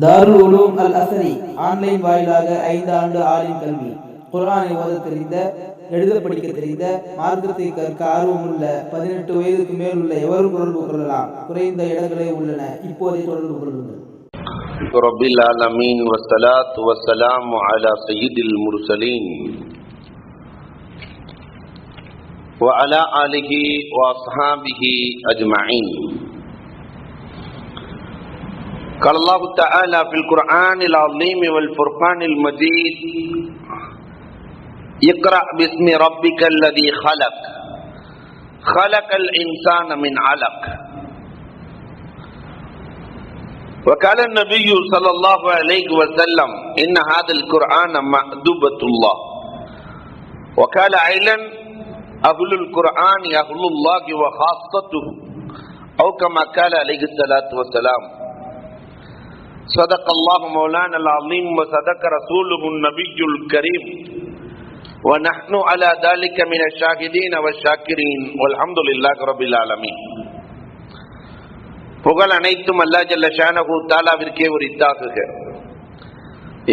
தாருல் உலூம் அல் அஸரி online வாயிலாக 5 ஆண்டு ஆலிம் கல்வி. குர்ஆனை ஓத தெரிந்த, எழுத படிக்க தெரிந்த, மார்க்கத்தை கற்க ஆர்வமுள்ள 18 வயதுக்கு மேல் உள்ள எவரும் தொடர்பு கொள்ளலாம். குறைந்த இடங்களே உள்ளன. இப்போதே தொடர்பு கொள்ளுங்கள். ரப்பில் ஆலமீன் வஸ்ஸலாத்து வஸ்ஸலாமு அலா சய்யிதில் முர்சலீன் வ அலா ஆலிஹி வ அஸ்ஹாபிஹி அஜ்மஈன். قال الله تعالى في القرآن العظيم والفرقان المجيد اقرأ باسم ربك الذي خلق خلق الإنسان من علق. وقال النبي صلى الله عليه وسلم إن هذا القرآن مأدبة الله. وقال أيضا أهل القرآن أهل الله وخاصته أو كما قال عليه الصلاة والسلام. صدق الله مولانا العظيم وصدق رسوله النبي الكريم ونحن على ذلك من الشاهدين والشاكرين والحمد لله رب العالمين. புகழ் அனைத்தும் அல்லாஹ் ஜல்ல ஷானஹு தஆலாவிற்கே உரித்தாகுக.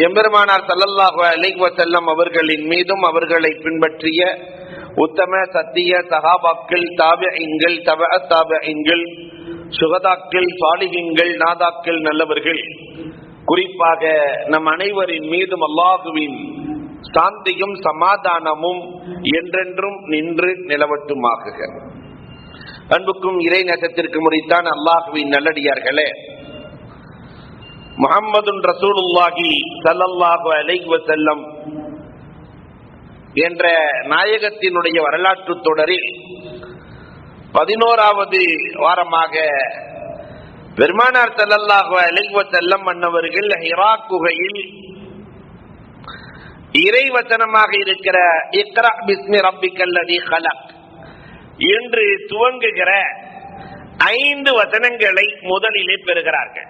எம்பெருமானார் ஸல்லல்லாஹு அலைஹி வஸல்லம் அவர்களின் மீதும் அவர்களை பின்பற்றிய உத்தம சத்திய சஹாபாக்கள், தாபிஈன்கள், தபஅ தாபிஈன்கள், சுஹதாக்கள், சாலிஹீன்கள், நாதாக்கள், நல்லவர்கள், குறிப்பாக நம் அனைவரின் மீதும் அல்லாஹுவின் சாந்தியும் சமாதானமும் என்றென்றும் நின்று நிலவட்டுமாக. அன்புக்கும் இறை நேசத்திற்கு முறைத்தான் அல்லாஹுவின் நல்லடியார்களே, முஹம்மதுன் ரசூலுல்லாஹி ஸல்லல்லாஹு அலைஹி வஸல்லம் என்ற நாயகத்தினுடைய வரலாற்று தொடரில் 11வது வாரமாக பெருமானார் ஸல்லல்லாஹு அலைஹி வஸல்லம் அன்னவர்கள் ஹிரா குகையில் இறைவசனமாக இருக்கிற இக்ரா பிஸ்மி ரப்பிக்கல்லதீ ஹலக் என்று துவங்குகிற 5 வசனங்களை முதலிலே பெறுகிறார்கள்.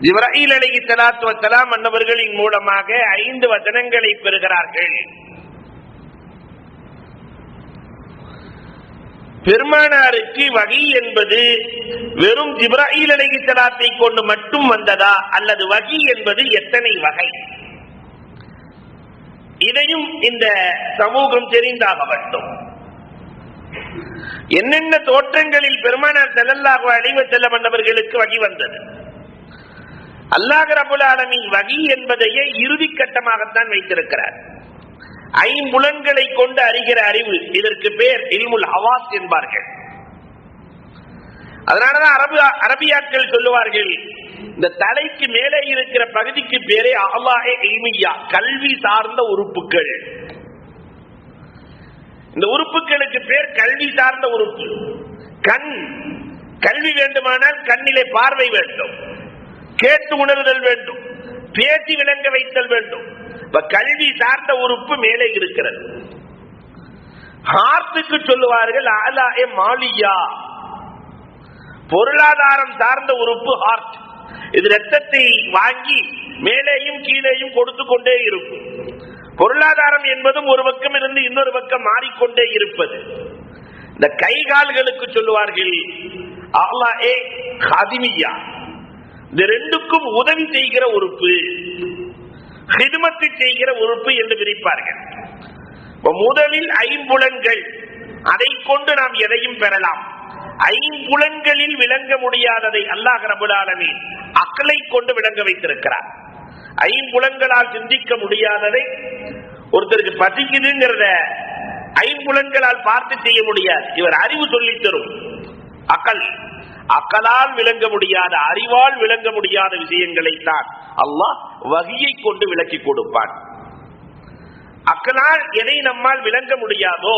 ஜிப்ரீல் அலைஹிஸ்ஸலாத்து வஸ்ஸலாம் அன்னவர்களின் மூலமாக 5 வசனங்களை பெறுகிறார்கள். பெருமானாருக்கு வஹி என்பது வெறும் ஜிப்ரீல் அலைஹிஸ்ஸலாத்தை கொண்டு மட்டும் வந்ததா அல்லது வஹி என்பது எத்தனை வகை? இதையும் இந்த சமூகம் தெரிந்தாக வேண்டும். என்னென்ன தோற்றங்களில் பெருமானார் ஸல்லல்லாஹு அலைஹி வஸல்லம் அவர்களுக்கு வஹி வந்தது? அல்லாஹ் ரப்பல் ஆலமீன் வஹி என்பதையே இறுதி கட்டமாகத்தான் வைத்திருக்கிறார். 5 புலன்களை கொண்டு அறிகிற அறிவு, இதற்கு பேர் இல்முல் ஹவாஸ் என்பார்கள். அதனாலதான் அரபியாக்கள் சொல்லுவார்கள், இந்த தலைக்கு மேலே இருக்கிற பகுதிக்கு பேரே அலாஹே இல்மியா, கல்வி சார்ந்த உறுப்புகள். இந்த உறுப்புகளுக்கு பேர் கல்வி சார்ந்த உறுப்பு. கண், கல்வி வேண்டுமானால் கண்ணிலே பார்வை வேண்டும், கேட்டு உணர்தல் வேண்டும், பேசி விளங்க வைத்தல் வேண்டும். கல்வி சார்ந்த உறுப்பு மேலே இருக்கிறது. ஹார்ட்டுக்கு சொல்லுவார்கள் அலாஹே மாலியா, பொருளாதாரம் சார்ந்த உறுப்பு ஹார்ட். இது ரத்தத்தை வாங்கி மேலேயும் கீழேயும் கொடுத்து கொண்டே இருக்கும். பொருளாதாரம் என்பதும் ஒரு பக்கம் இருந்து இன்னொரு பக்கம் மாறிக்கொண்டே இருப்பது. இந்த கை கால்களுக்கு சொல்லுவார்கள் அலாஹே ஹாதிமியா, இந்த ரெண்டுக்கும் உதவி செய்கிற உறுப்பு, ஹிதுமத்து செய்கிற உறுப்பு என்று பிரிப்பார்கள். முதலில் 5 புலன்கள், அதை கொண்டு நாம் எதையும் பெறலாம். 5 புலன்களில் விளங்க முடியாததை அல்லாஹ் ரப்பல் ஆலமீன் அக்லை கொண்டு விளங்க வைத்திருக்கிறார். 5 புலன்களால் சிந்திக்க முடியாததை, ஒருத்தருக்கு பசிக்குதுங்கிறத 5 புலன்களால் பார்த்து செய்ய முடியாது. இவர் அறிவு சொல்லித் தரும் அக்கல். அக்கலால் விளங்க முடியாத, அறிவால் விளங்க முடியாத விஷயங்களைத்தான் அல்லாஹ் வஹியை கொண்டு விளக்கி கொடுப்பான். அக்கலால் எதை நம்மால் விளங்க முடியாதோ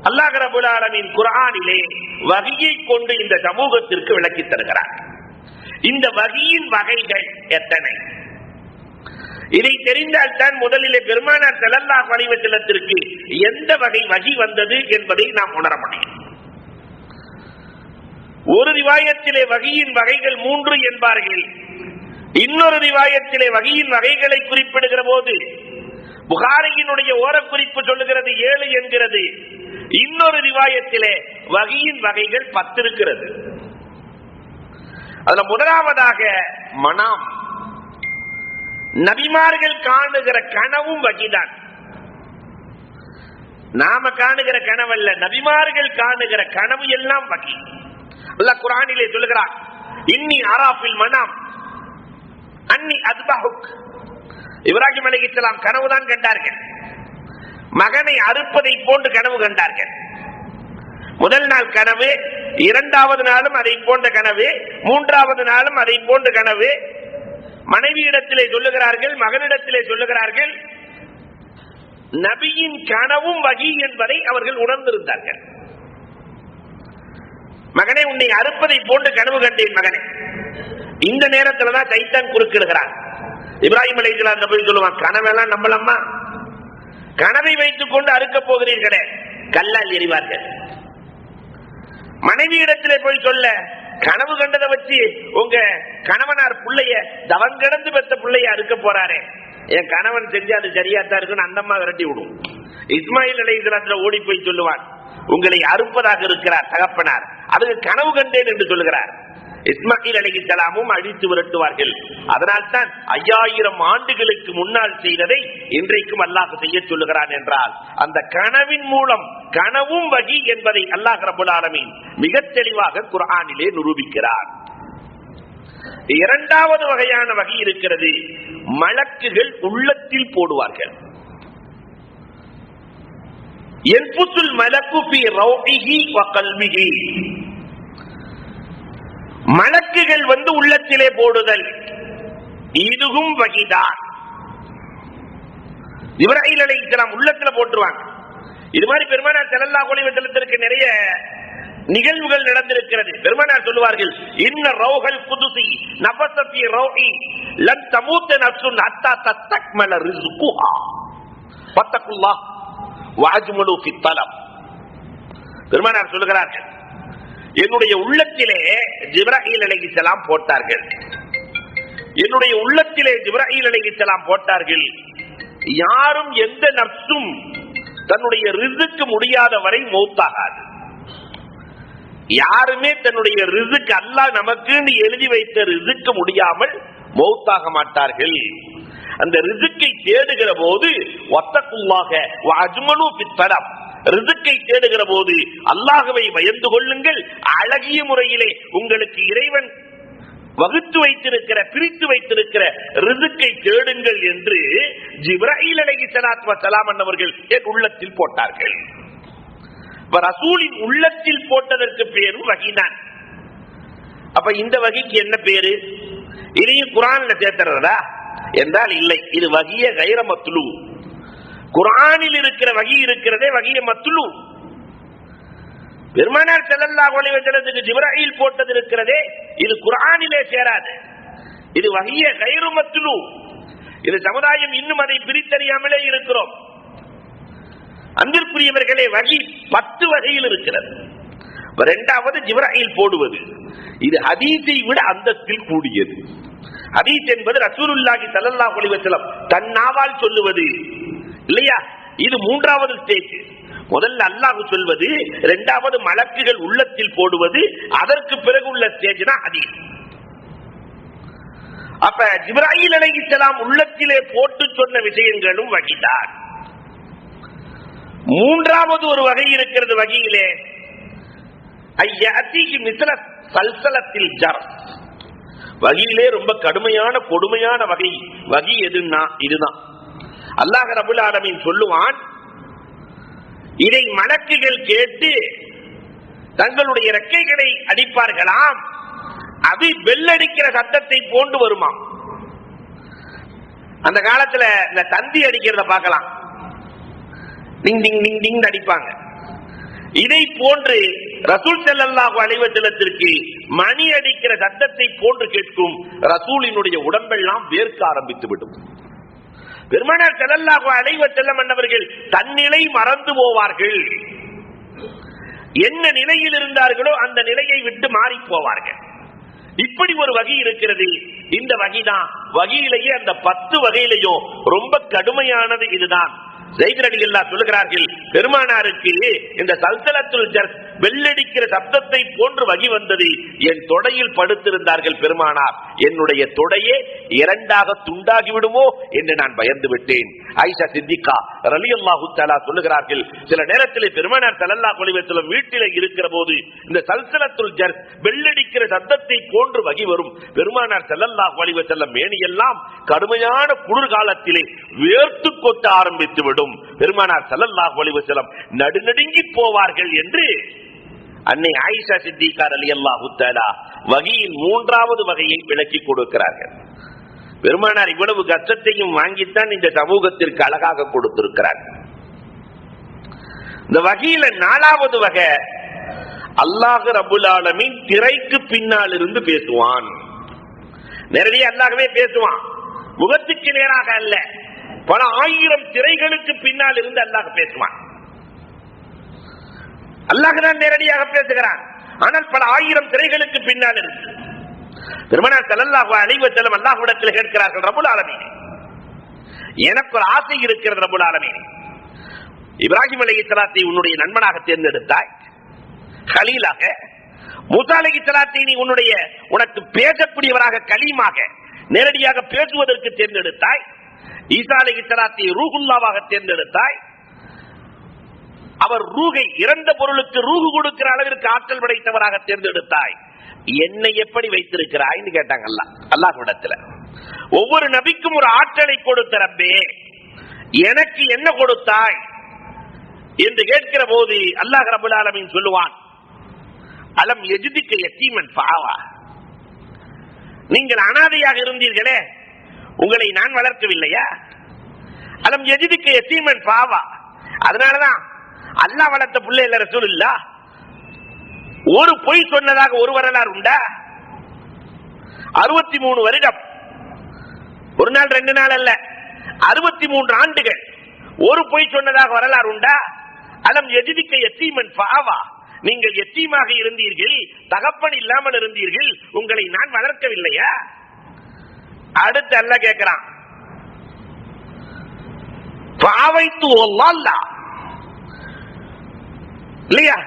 அல்லாஹ் ரப்பல் ஆலமீன் குர்ஆனிலே வஹியை கொண்டு இந்த சமூகத்திற்கு விளக்கி தருகிறார். இந்த வஹியின் வகைகள் எத்தனை? இதை தெரிந்தால் தான் முதலிலே பெருமானார் ஸல்லல்லாஹு அலைஹி வஸல்லத்திற்கு எந்த வகை வஹி வந்தது என்பதை நாம் உணர முடியும். ஒரு ரிவாயத்திலே வஹியின் வகைகள் 3 என்பார்கள். இன்னொரு ரிவாயத்திலே வஹியின் வகைகளை குறிப்பிடுகிற போது புகாரியினுடைய ஓரக்குறிப்பு சொல்லுகிறது 7 என்கிறது. இன்னொரு ரிவாயத்திலே வஹியின் வகைகள் 10 இருக்கிறது. அதுல முதலாவதாக மனம். நபிமார்கள் காணுகிற கனவும் வகிதான். நாம காணுகிற கனவல்ல, நபிமார்கள் காணுகிற கனவு எல்லாம் வகி. அல்லாஹ் குர்ஆனிலே சொல்லுகிறார், இன்னி அராஃபில் மனாம் அன்னி அத்பஹுக். இப்ராஹிம் அலைஹிஸ்ஸலாம் கனவுதான் கண்டார்கள். மகனை அறுப்பதை போன்று கனவு கண்டார்கள். முதல் நாள் கனவு, இரண்டாவது நாளும் அதை போன்ற கனவு, மூன்றாவது நாளும் அதை போன்ற கனவு. மனைவியிடத்திலே சொல்லுகிறார்கள், மகனிடத்திலே சொல்லுகிறார்கள். நபியின் கனவும் வகி என்பதை அவர்கள் உணர்ந்திருந்தார்கள். மகனை, உன்னை அறுப்பதை போன்று கனவு கண்டேன் மகனே. இந்த நேரத்தில் தான் சைத்தான் குறுக்கிடுகிறார். இப்ராஹிம் அலைஹிஸ்ஸலாம் போய் சொல்லுவான், கனவெல்லாம் நம்பலம்மா, கனவை வைத்துக் கொண்டு அறுக்க போகிறீர்களே, கல்லால் எறிவார்கள். மனைவியிடத்திலே போய் சொல்ல, கனவு கண்டதை வச்சு உங்க கணவனார் பிள்ளைய தவங்கடந்து பெற்ற பிள்ளைய அறுக்க போறாரே, என் கணவன் செஞ்சு அது சரியாத்தான் இருக்குன்னு அந்தம்மா விரட்டி விடும். இஸ்மாயில் அலைஹிஸ்ஸலாம் ஓடி போய் சொல்லுவான், உங்களை அறுப்பதாக இருக்கிறார் தகப்பனார், அதுக்கு கனவு கண்டேன் என்று சொல்லுகிறார். இஸ்மாயில் அலைஹிஸ்ஸலாமும் அழித்து விரட்டுவார்கள். அதனால்தான் 5000 ஆண்டுகளுக்கு முன்னால் செய்ததை இன்றைக்கும் அல்லாஹ் செய்ய சொல்லுகிறான் என்றால், அந்த கனவின் மூலம் கனவும் வகி என்பதை அல்லாஹ் ரப்பல் ஆலமீன் மிக தெளிவாக குர்ஆனிலே நிரூபிக்கிறார். இரண்டாவது வகையான வகை இருக்கிறது, மலக்குகள் உள்ளத்தில் போடுவார்கள். யன்ஃபுசுல் மலக்கு ஃபீ ரௌஹிஹி வ கல்பிஹி. மலக்குகள் உள்ளத்திலே போடுதல், இதுவும் வகிதான். இப்ராஹீம் அலைஹிஸ்ஸலாம் உள்ளத்துல போட்டுருவாங்க. இது மாதிரி பெருமானார் ஸல்லல்லாஹு அலைஹி வஸல்லத்திற்கு நிறைய நிகழ்வுகள் நடந்திருக்கிறது. பெருமானார் சொல்லுவார்கள், இன்ன ரௌஹல் குதுஸி நஃபஸ ஃபீ ரௌஹி லன் தமூத நஃப்ஸுன் ஹத்தா தஸ்தக்மல ரிஸ்குஹா ஃபத்தகுல்லாஹ் வஅஜ்மலு ஃபி தலப். பெருமானார் சொல்லுகிறார்கள், என்னுடைய உள்ளத்திலே ஜிப்ராயில் அலைஹிஸ்ஸலாம் போட்டார்கள். என்னுடைய உள்ளத்திலே ஜிப்ராயில் அலைஹிஸ்ஸலாம் போட்டார்கள். யாரும் எந்த நஃப்ஸும் தன்னுடைய ரிஸ்க் முடியாத வரை மௌத்தாகாது. யாருமே தன்னுடைய ரிஸ்க் அல்லாஹ் நமக்கு எழுதி வைத்த ரிஸ்க் முடியாமல் மௌத்தாக மாட்டார்கள். அந்த ரிஸ்கை தேடுகிற போது வத்தகுல்லாஹ வஅஜ்மலு ஃபித் தலப், ரிஸ்கை தேடுகிற போது அல்லாஹ்வை பயந்து கொள்ளுங்கள், அழகிய முறையிலே உங்களுக்கு இறைவன் வகுத்து வைத்திருக்கிற பிரித்து வைத்திருக்கிற ரிஸ்கை தேடுங்கள் என்று ஜிப்ராயில் அலைஹிஸ்ஸலாத்து வஸலாம் அவர்கள் என் உள்ளத்தில் போட்டார்கள். ரசூலின் உள்ளத்தில் போட்டதற்கு பேரும் வகிதான். அப்ப இந்த வகிக்கு என்ன பேரு? இதையும் குர்ஆன்ல சேர்த்துறதா என்றால் இல்லை, இது வகிய கைர மத்லூ. குர்ஆனில் இருக்கிற வகி இருக்கிறதே வகிய மத்லூ. பெருமானார் ஸல்லல்லாஹு அலைஹி வஸல்லத்துக்கு ஜிப்ராயில் போட்டது இருக்கிறதே, இது குர்ஆனிலே சேராது, இது வகிய கைர மத்லூ. இது சமுதாயம் இன்னும் அதை பிரித்தறியாமலே இருக்கிறோம். அன்பிற்குரியவர்களே, வகி 10 வகையில் இருக்கிறது. இரண்டாவது ஜிப்ராயில் போடுவது, இது ஹதீஸை விட அந்தஸ்தில் கூடியது. ஹதீஸ் என்பது ரசூலுல்லாஹி ஸல்லல்லாஹு அலைஹி வஸல்லம் தன்னாவால் சொல்லுவது இல்லையா? இது மூன்றாவது ஸ்டேஜ். முதல்ல அல்லாஹ் சொல்வது, இரண்டாவது மலக்குகள் உள்ளத்தில் போடுவது, அதற்கு பிறகு உள்ள ஸ்டேஜ் தான் ஹதீஸ். அப்ப ஜிப்ராயில் அலைஹிஸ்ஸலாம் உள்ளத்திலே போட்டு சொன்ன விஷயங்களும் வகிதான். மூன்றாவது ஒரு வகை இருக்கிறது வகையிலே, ஐயஅதிஹி மிஸ்ல சல்சலத்தில் ஜர்ஸ். வகையிலே ரொம்ப கடுமையான கொடுமையான வகை எதுன்னா இதுதான். அல்லாஹ் ரப்பல் ஆலமீன் சொல்லுவான், இதை மலக்குகள் கேட்டு தங்களுடைய ரெக்கைகளை அடிப்பார்களாம், அது வெள்ளடிக்கிற சத்தத்தை போன்று வருமாம். அந்த காலத்துல இந்த தந்தி அடிக்கிறத பார்க்கலாம், டிங் டிங் டிங் டிங் அடிப்பாங்க. இதை போன்று ரசூல் ஸல்லல்லாஹு அலைஹி வஸல்லத்திற்கு மணி அடிக்கிற சத்தத்தை போன்று கேட்கும். ரசூலினுடைய உடம்பெல்லாம் வேர்க்க ஆரம்பித்து விடும். பெருமானார் ஸல்லல்லாஹு அலைஹி வஸல்லம் அவர்கள் தன்னிலை மறந்து போவார்கள். என்ன நிலையில் இருந்தார்களோ அந்த நிலையை விட்டு மாறி போவார்கள். இப்படி ஒரு வகை இருக்கிறது. இந்த வகைதான் வகையிலேயே அந்த 10 வகையிலையும் ரொம்ப கடுமையானது இதுதான். ஸைத் ரலியல்லாஹு சொல்லுகிறார்கள், பெருமானாருக்கு இந்த சல்சலத்துல் ஜர்ஸ் வெள்ளடிக்கிற சப்தத்தை போன்று வகி வந்தது. என் தொடையில் படுத்திருந்தார்கள் பெருமானார். என்னுடைய தொடையே இரண்டாக துண்டாகி விடுமோ என்று நான் பயந்து விட்டேன். ஆயிஷா சித்திகா ரலியல்லாஹு தஆலா சொல்லுகிறார்கள், சில நேரத்தில் பெருமானார் ஸல்லல்லாஹு அலைஹி வஸல்லம் வீட்டிலே இருக்கிற போது இந்த சல்சலத்துல் ஜர் வெள்ளடிக்கிற சப்தத்தை போன்று வகி வரும். பெருமானார் ஸல்லல்லாஹு அலைஹி வஸல்லம் மேனியெல்லாம் கடுமையான குளிர்காலத்திலே வேர்த்து கொட்ட ஆரம்பித்து விடும். பெருமானார் ஸல்லல்லாஹு அலைஹி வஸல்லம் நடுநடுங்கி போவார்கள் என்று அன்னை ஆயிஷா சித்திகா ரலியல்லாஹு தஆலா வகியின் மூன்றாவது வகையை விளக்கி கொடுக்கிறார்கள். பெருமானார் இவ்வளவு கஷ்டத்தையும் வாங்கித்தான் இந்த சமூகத்திற்கு அழகாக கொடுத்திருக்கிறார். இந்த வகையில நாலாவது வகை, அல்லாஹ் ரப்புல் ஆலமீன் திரைக்கு பின்னால் இருந்து பேசுவான். நேரடியாக அல்லாஹ்வே பேசுவான், முகத்துக்கு நேராக அல்ல, பல ஆயிரம் திரைகளுக்கு பின்னால் இருந்து அல்லாஹ் பேசுவான். அல்லாஹ் தான் நேரடியாக பேசுகிறான், ஆனால் பல ஆயிரம் திரைகளுக்கு பின்னால் இருந்து. பெருமானார் ஸல்லல்லாஹு அலைஹி வஸல்லம் அல்லாஹ்விடத்தில் கேட்கிறார்கள், ரப்புல் ஆலமீன், எனக்கு ஒரு ஆசை இருக்கிறது ரப்புல் ஆலமீன், இப்ராஹிம் அலைஹிஸ்ஸலாத்தை உன்னுடைய நண்பனாக தேர்ந்தெடுத்தாய், கலீலாக. மூசா அலைஹிஸ்ஸலாத்தை நீ உனக்கு பேசக்கூடியவராக கலீமாக நேரடியாக பேசுவதற்கு தேர்ந்தெடுத்தாய். ஈசா அலைஹிஸ்ஸலாத்தை ரூஹுல்லாவாக தேர்ந்தெடுத்தாய். அவர் ரூகை, இறந்த பொருளுக்கு ரூஹு கொடுக்கிற அளவிற்கு ஆற்றல் படைத்தவராக தேர்ந்தெடுத்தாய். என்னை எப்படி வைத்திருக்கிறாய் கேட்டாங்க அல்லாஹ்விடத்துல. ஒவ்வொரு நபிக்கும் ஒரு ஆற்றலை கொடுத்த ரப்பே, எனக்கு என்ன கொடுத்தாய் என்று கேட்கிற போது அல்லாஹ் ரப்பல் ஆலமீன் சொல்லுவான், அலம் யஜிதுக யதீமன் ஃபஆவா, நீங்கள் அனாதையாக இருந்தீர்களே, உங்களை நான் வளர்க்கவில்லையா? அலம் யஜிதுக யதீமன் ஃபஆவா, அதனாலதான் அல்லாஹ் வளர்த்த பிள்ளை இல்ல ரசூலுல்லாஹ். ஒரு பொய் சொன்னதாக ஒரு வரலாறு உண்டா? 63 வருடம், ஒரு நாள் 2 நாள் அல்ல, 63 ஆண்டுகள் ஒரு பொய் சொன்னதாக வரலாறு உண்டா? அலம் யஜிதுக யதீமன் ஃபஆவா, நீங்கள் யத்தீமாக இருந்தீர்கள், தகப்பன் இல்லாமல் இருந்தீர்கள், உங்களை நான் வளர்க்கவில்லையா? அடுத்து அல்லாஹ் கேட்கிறான், ஃபஆவைத்து வல்லாஹ், இல்லையா?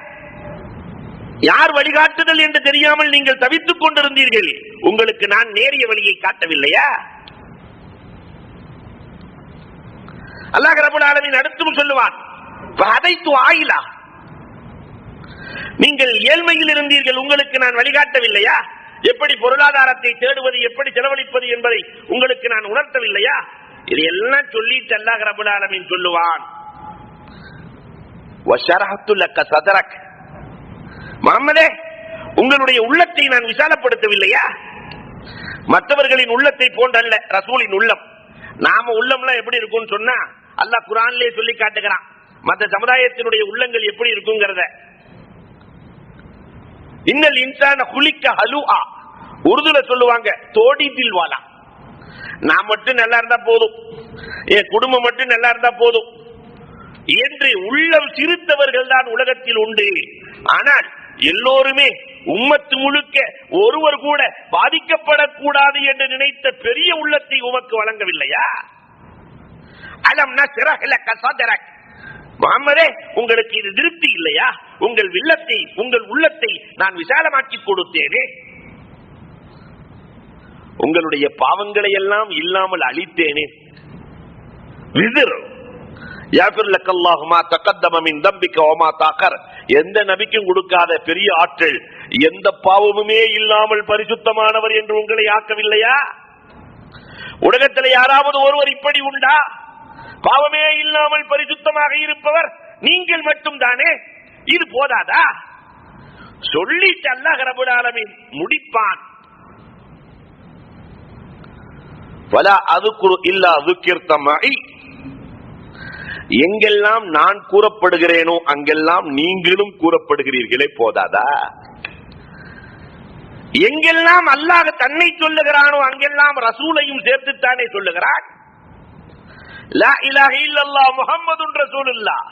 யார் வழிகாட்டுதல் என்று தெரியாமல் நீங்கள் தவித்துக் கொண்டிருந்தீர்கள், உங்களுக்கு நான் நேரிய வழியை காட்டவில்லையா? அல்லாஹ் ரப்பல் ஆலமீன் அடுத்தும் சொல்லுவான், ஃபஹதைத்து ஆயிலா, நீங்கள் ஏழ்மையில் இருந்தீர்கள், உங்களுக்கு நான் வழிகாட்டவில்லையா? எப்படி பொருளாதாரத்தை தேடுவது, எப்படி செலவழிப்பது என்பதை உங்களுக்கு நான் உணர்த்தவில்லையா? இதையெல்லாம் சொல்லிட்டு அல்லாஹ் ரப்பல் ஆலமீன் சொல்லுவான், வஷரஹத்து லக சதரக், முஹம்மதே, உங்களுடைய உள்ளத்தை நான் விசாலப்படுத்தவில்லையா? மற்றவர்களின் உள்ளத்தை போன்றல்ல ரசூலின் உள்ளம். நாம உள்ளம்லாம் எப்படி இருக்கும்னு சொன்னா அல்லாஹ் குர்ஆனிலே சொல்லி காட்டுகிறான், மற்ற சமுதாயத்தினுடைய உள்ளங்கள் எப்படி இருக்குங்கிறத. இன்னல் இன்சான குலிக்க ஹலுஆ, உருதுல சொல்லுவாங்க தோடி தில்வாலா, நான் மட்டும் நல்லா இருந்தா போதும், என் குடும்பம் மட்டும் நல்லா இருந்தா போதும் என்று உள்ளம் சிரித்தவர்கள் தான் உலகத்தில் உண்டு. ஆனால் எல்லோருமே உம்மத்து முழுக்க ஒருவர் கூட பாதிக்கப்படக்கூடாது என்று நினைத்த பெரிய உள்ளத்தை உமக்கு வழங்கவில்லையா? அலம் நஸ்ரஹ் லக சதரக், முஹம்மதே, உங்களுக்கு இது திருப்தி இல்லையா? உங்கள் உள்ளத்தை நான் விசாலமாக்கி கொடுத்தேனே, உங்களுடைய பாவங்களை எல்லாம் இல்லாமல் அழித்தேனே. விதிர் யாஃபிர் லக்கல்லாஹு மா தகத்தம மின் தம்பிக வ மா தஅக்கர், எந்த நபிக்கும் கொடுக்காத பெரிய ஆற்றல், எந்த பாவமுமே இல்லாமல் பரிசுத்தமானவர் என்று உங்களை ஆக்கவில்லையா? உலகத்தில் யாராவது ஒருவர் இப்படி உண்டா? பாவமே இல்லாமல் பரிசுத்தமாக இருப்பவர் நீங்கள் மட்டும் தானே, இது போதாதா? சொல்லிட்டு அல்லாஹ் ரப்பல் ஆலமீன் முடிப்பான், வலா அதுகுரு இல்லா ذكرت معي, எங்கெல்லாம் நான் கூறப்படுகிறேனோ அங்கெல்லாம் நீங்களும் கூறப்படுகிறீர்களே, போதாதா? எங்கெல்லாம் அல்லாஹ் தன்னை சொல்லுகிறானோ அங்கெல்லாம் ரசூலையும் சேர்த்துத்தானே சொல்லுகிறான். லா இலாஹ இல்லல்லாஹ் முஹம்மதுர் ரசூலுல்லாஹ்,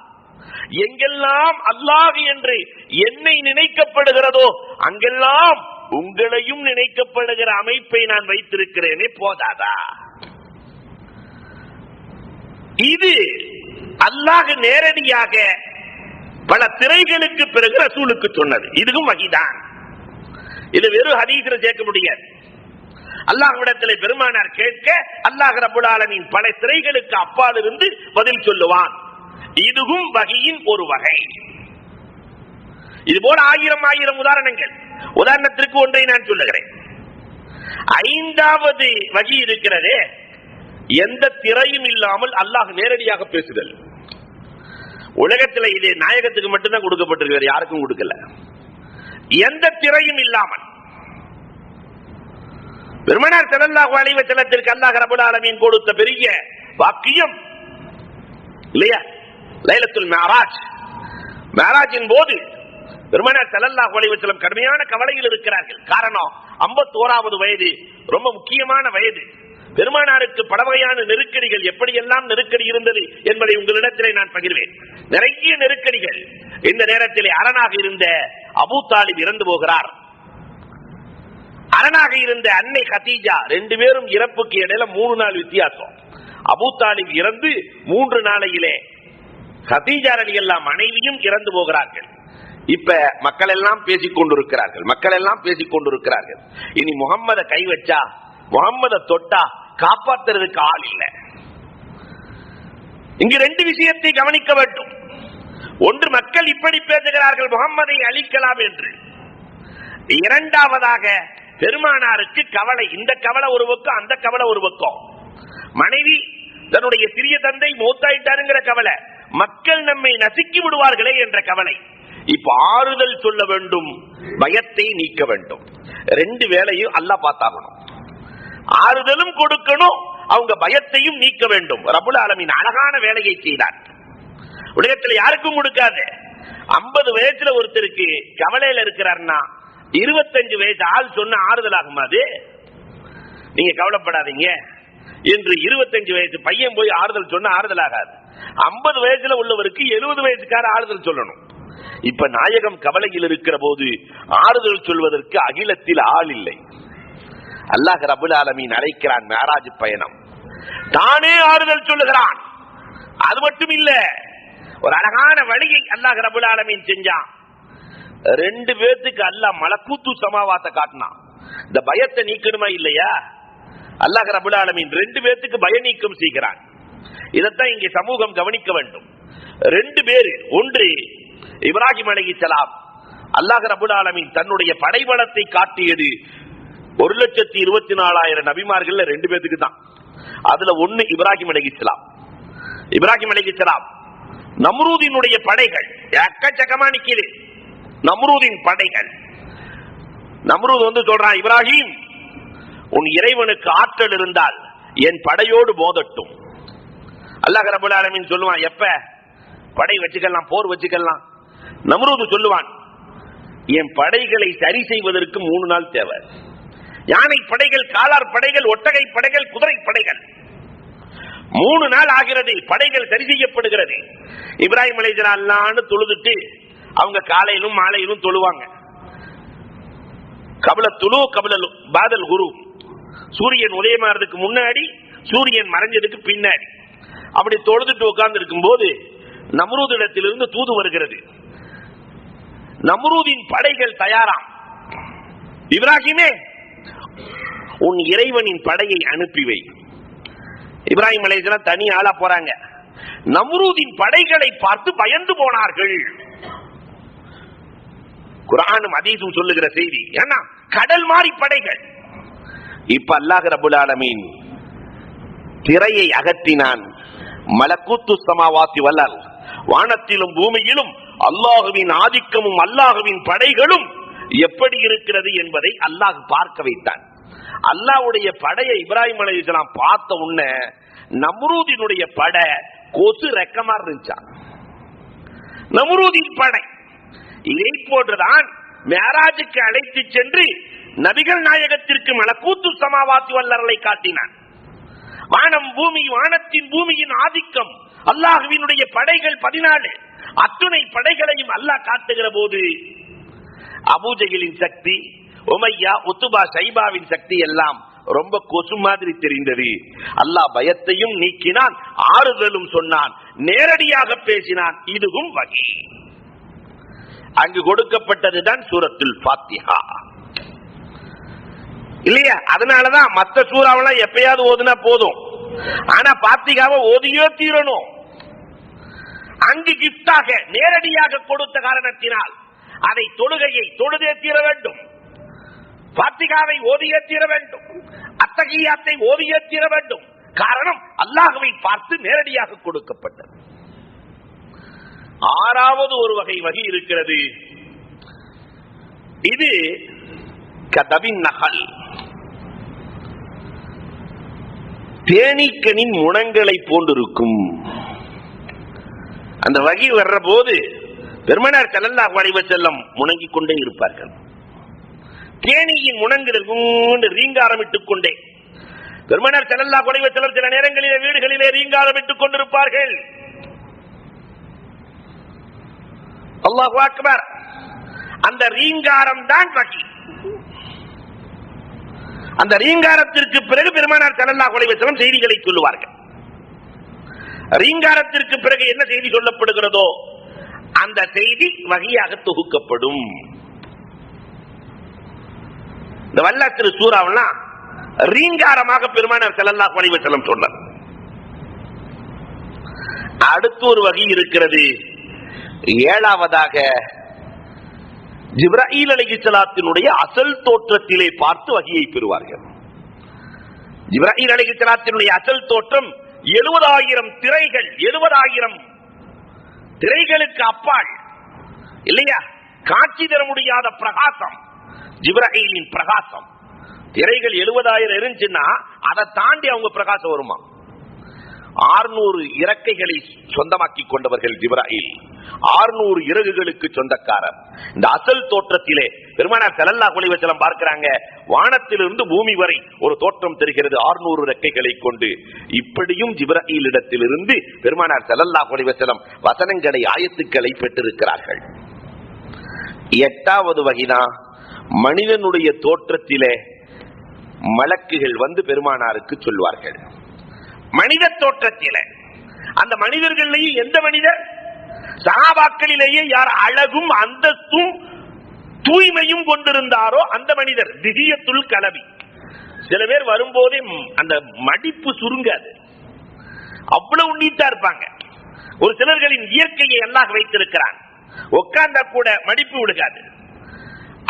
எங்கெல்லாம் அல்லாஹ் என்று என்னை நினைக்கப்படுகிறதோ அங்கெல்லாம் உங்களையும் நினைக்கப்படுகிற அமைப்பை நான் வைத்திருக்கிறேனே, போதாதா? இது அல்லாஹ் நேரடியாக பல திரைகளுக்கு பிறகு ரசூலுக்கு சொன்னது. இதுவும் வகிதான். இது வெறும் ஹதீஸ்ல சேர்க்க முடியாது. அல்லாஹ்விடத்திலே பெருமானார் கேட்க அல்லாஹ் ரப்பல் ஆலமீன் பல திரைகளுக்கு அப்பால் இருந்து பதில் சொல்லுவான். இதுவும் வகியின் ஒரு வகை. இது போல ஆயிரம் ஆயிரம் உதாரணங்கள். உதாரணத்திற்கு ஒன்றை நான் சொல்லுகிறேன். 5வது வகி இருக்கிறதே, எந்த திரையும் இல்லாமல் அல்லாஹ் நேரடியாக பேசுதல். உலகத்தில் இது நாயகத்துக்கு மட்டும்தான் கொடுக்கப்பட்டிருக்கிறது, யாருக்கும் கொடுக்கல. எந்த திரையும் இல்லாமல் பெருமானார் ஸல்லல்லாஹு அலைஹி வஸல்லத்திற்கு அல்லாஹ் ரப்பல் ஆலமீன் கொடுத்த பெரிய வாக்கியம் இல்லையா? லைலத்துல் மிஅராஜ். மிஅராஜின் போது பெருமானார் ஸல்லல்லாஹு அலைஹி வஸல்லம் கடுமையான கவலையில் இருக்கிறார்கள். காரணம் 51வது வயது, ரொம்ப முக்கியமான வயது. பெருமானாருக்கு பல வகையான நெருக்கடிகள், எப்படியெல்லாம் நெருக்கடி இருந்தது என்பதை உங்களிடத்திலே நான் பகிர்வேன். நிறைய நெருக்கடிகள். இந்த நேரத்திலே அரணாக இருந்த அபூ தாலிப் இறந்து போகிறார். அரணாக இருந்த அன்னை கதீஜா, 2 பேரும் இறப்புக்கு இடையில 3 நாள் வித்தியாசம். அபூ தாலிப் இறந்து 3 நாளையிலே கதீஜா ரலியல்லாஹு மனைவியும் இறந்து போகிறார்கள். இப்ப மக்கள் எல்லாம் பேசிக் கொண்டிருக்கிறார்கள். இனி முகம்மத கை வச்சா, முகம்மத தொட்டா காப்பாற்றுறதுக்கு ஆள் இல்லை. இங்கு 2 விஷயத்தை கவனிக்க வேண்டும். ஒன்று, மக்கள் இப்படி பேசுகிறார்கள், முகம்மதை அழிக்கலாம் என்று. இரண்டாவதாக பெருமானாருக்கு கவலை. இந்த கவலை ஒரு பக்கம், அந்த கவலை ஒரு பக்கம். மனைவி தன்னுடைய சிறிய தந்தை மூத்தாயிட்டாருங்கிற கவலை, மக்கள் நம்மை நசுக்கி விடுவார்களே என்ற கவலை. இப்ப ஆறுதல் சொல்ல வேண்டும், பயத்தை நீக்க வேண்டும். 2 வேளையும் அல்லாஹ் பார்த்தாகணும். ஆறுதலும் கொடுக்கணும், அவங்க பயத்தையும் நீக்க வேண்டும். ரப்பல் ஆலமீன் அழகான வேலையை செய்தார். உலகத்தில் யாருக்கும் கொடுக்காது. 50 வயசுல ஒருத்தருக்கு கவலையில இருக்கிறார்னா 25 வயசு ஆள் சொன்ன ஆறுதல் ஆகுமா? அது நீங்க கவலைப்படாதீங்க என்று 25 வயசு பையன் போய் ஆறுதல் சொன்ன ஆறுதல் ஆகாது. 50 வயசுல உள்ளவருக்கு 70 வயசுக்கார ஆறுதல் சொல்லணும். இப்ப நாயகம் கவலையில் இருக்கிற போது ஆறுதல் சொல்வதற்கு அகிலத்தில் ஆள் இல்லை. அல்லாஹ் ரப்பல் ஆலமீன் அழைக்கிறான். மிஅராஜ் பயணம் தானே ஆறுதல் சொல்லுகிறான். அது மட்டும் இல்ல, ஒரு அழகான வழியை அல்லாஹ் ரப்பல் ஆலமீன் செஞ்சான். 2 பேத்துக்கு அல்லாஹ் மலக்கூத்து சமாவாத்தை காட்டினான். இந்த பயத்தை நீக்கணுமா இல்லையா? அல்லாஹ் ரப்பல் ஆலமீன் 2 பேத்துக்கு பய நீக்கம் செய்கிறான். இதைத்தான் இங்கே சமூகம் கவனிக்க வேண்டும். 2 பேரு, ஒன்று இப்ராஹிம் அலைஹிஸ்ஸலாம். அல்லாஹ் ரப்பல் ஆலமீன் தன்னுடைய படைபலத்தை காட்டியது 1,24,000 நபிமார்கள் 2 பேத்துக்கு தான். அதுல ஒன்னு இப்ராஹிம் அலைஹிஸ்ஸலாம். இப்ராஹிம் அலைஹிஸ்ஸலாம் நம்ரூதினுடைய படைகள் எக்கச்சக்கமா நிக்குது. நம்ரூதின் படைகள். நம்ரூத் வந்து சொல்றான், இப்ராஹிம், உன் இறைவனுக்கு ஆற்றல் இருந்தால் என் படையோடு மோதட்டும். அல்லாஹ் ரப்பல் ஆலமீன் சொல்லுவான், எப்ப படை வச்சுக்கலாம், போர் வச்சுக்கலாம். நம்ரூத் சொல்லுவான், என் படைகளை சரி செய்வதற்கு 3 நாள் தேவை. யானை படைகள், காலார் படைகள், ஒட்டகை படைகள், குதிரை படைகள், 3 நாள் ஆகிறது. படைகள் சரி செய்யப்படுகிறது. இப்ராஹிம் அலைஹிஸ்ஸலாம் தொழுதுட்டு அவங்க காலையிலும் மாலையிலும் தொழுவாங்க. கபல துலு கபல பாதல் குரு, சூரியன் உதயமாறதுக்கு முன்னாடி, சூரியன் மறைஞ்சதுக்கு பின்னாடி. அப்படி தொழுதுட்டு உட்கார்ந்து இருக்கும் போது நம்ரூதிடத்திலிருந்து தூது வருகிறது. நம்ரூதின் படைகள் தயாராம். இப்ராஹிமே, உன் இறைவனின் படையை அனுப்பி வை. இப்ராஹிம் அலைஹிஸ்ஸலாம் தனி ஆளா போறாங்க. நம்ரூதின் படைகளை பார்த்து பயந்து போனார்கள். குர்ஆனும் ஹதீஸும் சொல்லுகிற செய்தி. ஏன்னா கடல் மாறி படைகள். இப்ப அல்லாஹ் ரப்பல் ஆலமீன் திரையை அகற்றினான். மலக்கூத்து ஸமாவாத்தி வல் அர்த், வானத்திலும் பூமியிலும் அல்லாஹ்வின் ஆதிக்கமும் அல்லாஹ்வின் படைகளும் எப்படி இருக்கிறது என்பதை அல்லாஹ் பார்க்க வைத்தான். அல்லாஹ்வுடைய படையை இப்ராஹிம் அலைஹிஸ்ஸலாம் பார்த்த உடனே நம்ரூதினுடைய படை கொசு ரெக்கமா இருந்துச்சான். நம்ரூதின் படை. இதை போன்றுதான் மிஅராஜுக்கு அழைத்து சென்று நபிகள் நாயகத்திற்கு மலக்கூத்து ஸமாவாத்தி வல் அர்லை காட்டினான். வானம் பூமி, வானத்தின் பூமியின் ஆதிக்கம், அல்லாஹ்வினுடைய படைகள் 14, அத்துணை படைகளையும் அல்லாஹ் காட்டுகிற போது அபூஜஹலின் சக்தி, உமையா, உத்துபா, ஷைபாவின் சக்தி எல்லாம் ரொம்ப கொசு மாதிரி தெரிந்தது. அல்லாஹ் பயத்தையும் நீக்கினான், ஆறுதலும் சொன்னான், நேரடியாக பேசினான். இதுவும் வகி. அங்கு கொடுக்கப்பட்டதுதான் சூரத்துல் ஃபாத்திஹா இல்லையா? அதனாலதான் மற்ற சூறாவெல்லாம் எப்பயாவது ஓதுனா போதும், ஆனா ஃபாத்திஹாவை ஓதியோ தீரணும். அங்கு கிஃப்டாக நேரடியாக கொடுத்த காரணத்தினால் அதை தொழுகையை தொழுதே தீர வேண்டும், ஃபாத்திஹாவை ஓதியே தீர வேண்டும், அத்தகியாத்தை ஓதியே தீர வேண்டும். காரணம் அல்லாஹ்வை பார்த்து நேரடியாக கொடுக்கப்பட்டது. ஆறாவது ஒரு வகை வகை இருக்கிறது. இது கதபின் நகல், தேனீக்கனின் முனங்களை போன்றிருக்கும். அந்த வகை வர்ற போது பெருமானார் ஸல்லல்லாஹு அலைஹி வஸல்லம் முணங்கிக் கொண்டே இருப்பார்கள். தேனியின் முனங்கள் ரீங்காரமிட்டுக் கொண்டே பெருமானார் ஸல்லல்லாஹு அலைஹி வஸல்லம் சில நேரங்களிலே வீடுகளிலே ரீங்காரமிட்டுக் கொண்டிருப்பார்கள். அல்லாஹு அக்பர். அந்த ரீங்காரம் தான் வகை. அந்த ரீங்காரத்திற்கு பிறகு பெருமானார் ஸல்லல்லாஹு அலைஹி வஸல்லம் செய்திகளை சொல்லுவார்கள். ரீங்காரத்திற்கு பிறகு என்ன செய்தி சொல்லப்படுகிறதோ அந்த செய்தி வகையாக தொகுக்கப்படும். இந்த வல்லத்திரு சூறாவெல்லாம் ரீங்காரமாக பெருமானார் ஸல்லல்லாஹு அலைஹி வஸல்லம் சொன்னார். அடுத்து ஒரு வகை இருக்கிறது. ஏழாவதாக ஜிப்ராயில் அலைஹிஸ்ஸலாத்தினுடைய அசல் தோற்றத்திலே பார்த்து வகையை பெறுவார்கள். ஜிப்ராயில் அலைஹிஸ்ஸலாத்தினுடைய அசல் தோற்றம் 70,000 திரைகள், 70,000 திரைகளுக்கு அப்பால் இல்லையா, காட்சி தர முடியாத பிரகாசம் ஜிப்ராயிலின் பிரகாசம். திரைகள் 70,000 இருந்துச்சுன்னா அதை தாண்டி அவங்க பிரகாசம் வருமா? 600 இறக்கைகளை சொந்தமாக்கி கொண்டவர்கள் ஜிப்ராயில், 600 இறகுகளுக்கு சொந்தக்காரர். இந்த அசல் தோற்றத்திலே பெருமானார் ஸல்லல்லாஹு அலைஹி வஸல்லம் பார்க்கிறாங்க, வானத்திலிருந்து பூமி வரை ஒரு தோற்றம் தெரிகிறது 600 இறக்கைகளை கொண்டு. இப்படியும் ஜிப்ராயில் இடத்திலிருந்து பெருமானார் ஸல்லல்லாஹு அலைஹி வஸல்லம் வசனங்களை, ஆயத்துக்களை பெற்றிருக்கிறார்கள். எட்டாவது வகைதான் மனிதனுடைய தோற்றத்திலே மலக்குகள் வந்து பெருமானாருக்கு சொல்வார்கள். மனித தோற்றத்திலே, அந்த மனிதர்களிலேயே எந்த மனிதர், சஹாபாக்களிலேயே யார் அழகும் அந்தஸ்தும் தூய்மையும் கொண்டிருந்தாரோ அந்த மனிதர் திஹியத்துல் கலபி. சில பேர் வரும்போதே அந்த மடிப்பு சுருங்காது, அவ்வளவு நீட்டா இருப்பாங்க. ஒரு சிலர்களின் இயற்கையை அல்லாஹ் வைத்திருக்கிறான், உட்கார்ந்தா கூட மடிப்பு விடுகாது.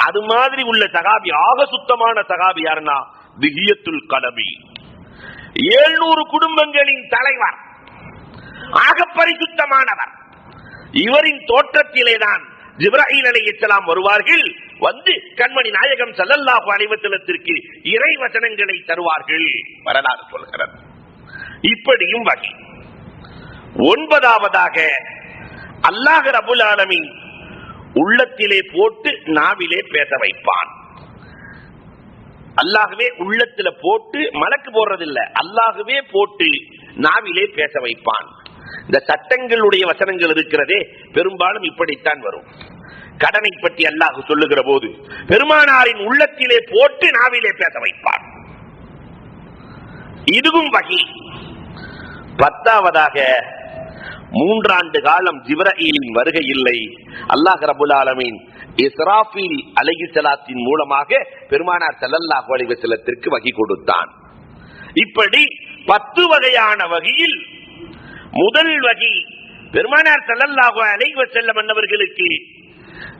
அது மாதிரி உள்ள சகாபி, ஆக சுத்தமான சகாபி யாருன்னா திஹியத்துல் கலபி. 700 குடும்பங்களின் தலைவர், ஆக பரிசுத்தமானவர். இவரின் தோற்றத்திலேதான் ஜிப்ராயில் அலைஹிஸ்ஸலாம் வருவார்கள். வந்து கண்மணி நாயகம் ஸல்லல்லாஹு அலைஹி வஸல்லத்திற்கு இறை வசனங்களை தருவார்கள். வரலாறு சொல்கிறது. இப்படியும் வகை. ஒன்பதாவதாக அல்லாஹ் ரப்புல் ஆலமீன் உள்ளத்திலே போட்டு நாவிலே பேச வைப்பான். அல்லாஹ்வே உள்ளத்துல போட்டு, மலக்கு போடுறதில்ல, அல்லாஹ்வே போட்டு நாவிலே பேச வைப்பான். இந்த சட்டங்களுடைய வசனங்கள் இருக்கிறதே பெரும்பாலும் இப்படித்தான் வரும். கடனை பற்றி அல்லாஹ் சொல்லுகிற போது பெருமானாரின் உள்ளத்திலே போட்டு நாவிலே பேச வைப்பான். இதுவும் வகை. 10வதாக 3 ஆண்டு காலம் ஜிப்ராயிலின் வருகை இல்லை. அல்லாஹ் ரப்புல் ஆலமீன் இஸ்ராஃபீல் அலைஹிஸ்ஸலாத்தின் மூலமாக பெருமானார் ஸல்லல்லாஹு அலைஹி வஸல்லத்திற்கு வகை கொடுத்தான். இப்படி 10 வகையான வகையில் முதல் வகை பெருமானார் ஸல்லல்லாஹு அலைஹி வஸல்லம் அவர்களுக்கு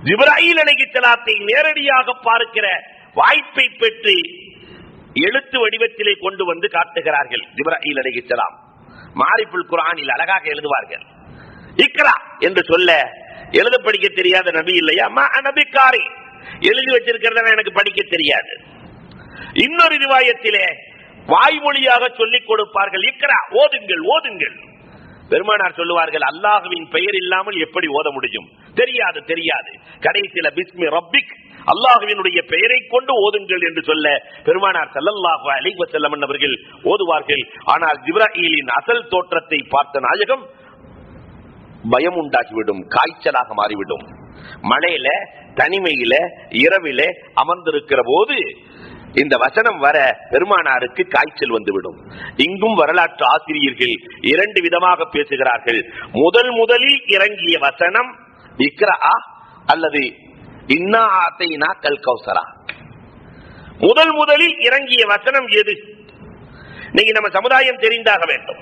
ஜிப்ராயில் அலைஹிஸ்ஸலாத்தை நேரடியாக பார்க்கிற வாய்ப்பை பெற்று எழுத்து வடிவத்திலே கொண்டு வந்து காட்டுகிறார்கள். ஜிப்ராயில் அலைஹிஸ்ஸலாம் மாரிஃபுல் குர்ஆனில் அழகாக எழுதுவார்கள். இக்ரா என்று சொல்ல எழுத படிக்க தெரியாத நபி இல்லையா, நபிக்காரி எழுதி வச்சிருக்கிறத எனக்கு படிக்க தெரியாது. இன்னொரு ரிவாயத்திலே வாய்மொழியாக சொல்லிக் கொடுப்பார்கள், இக்ரா, ஓதுங்கள் ஓதுங்கள். பெருமானார் சொல்லுவார்கள், அல்லாஹ்வின் பெயர் இல்லாமல் எப்படி ஓத முடியும்? தெரியாது தெரியாது. கடைசில பிஸ்மி ரப்பிக், அல்லாஹ்வினுடைய பெயரை கொண்டு ஓதுங்கள் என்று சொல்ல பெருமானார் ஸல்லல்லாஹு அலைஹி வஸல்லம் அவர்கள் ஓதுவார்கள். ஆனால் ஜிப்ராயிலின் அசல் தோற்றத்தை பார்த்த நாயகம் பயம் உண்டாகிவிடும், காய்ச்சலாக மாறிவிடும். மழையில, தனிமையில, இரவில அமர்ந்திருக்கிற போது இந்த வசனம் வர பெருமானாருக்கு காய்ச்சல் வந்துவிடும். இங்கும் வரலாற்று ஆசிரியர்கள் 2 விதமாக பேசுகிறார்கள். முதலில் இறங்கிய வசனம் இக்ரா, அல்லது இன்னா ஆத்தைனா கல் கௌசரா? முதலில் இறங்கிய வசனம் எது? இன்னைக்கு நம்ம சமுதாயம் தெரிந்தாக வேண்டும்.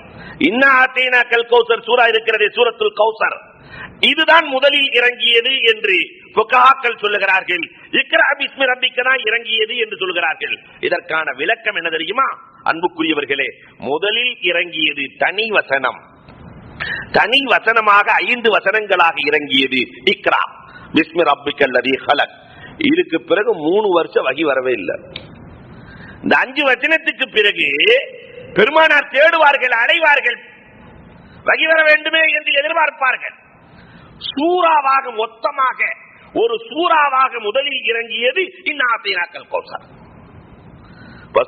இன்னா ஆத்தைனா கல் கௌசர் சூரா இருக்கிறது, சூரத்துல் கௌசர், இதுதான் முதலில் இறங்கியது என்று ஃபுகஹாக்கள் சொல்லுகிறார்கள். இக்ரா பிஸ்மி ரப்பிக்கா இறங்கியது என்று சொல்கிறார்கள். இதற்கான விளக்கம் என்ன தெரியுமா அன்புக்குரியவர்களே? முதலில் இறங்கியது தனி வசனம், தனி வசனமாக 5 வசனங்களாக இறங்கியது இக்ரா பிஸ்மி ரப்பிக்கல் லதீ ஹலக். இதுக்கு பிறகு 3 வருஷம் வகி வரவே இல்லை. இந்த 5 வசனத்துக்கு பிறகு பெருமானார் தேடுவார்கள், அடைவார்கள், வகி வர வேண்டுமே என்று எதிர்பார்ப்பார்கள். சூறாவாக மொத்தமாக ஒரு சூறாவாக முதலில் இறங்கியது இன்னாத்தினாக்கல் கௌசர்.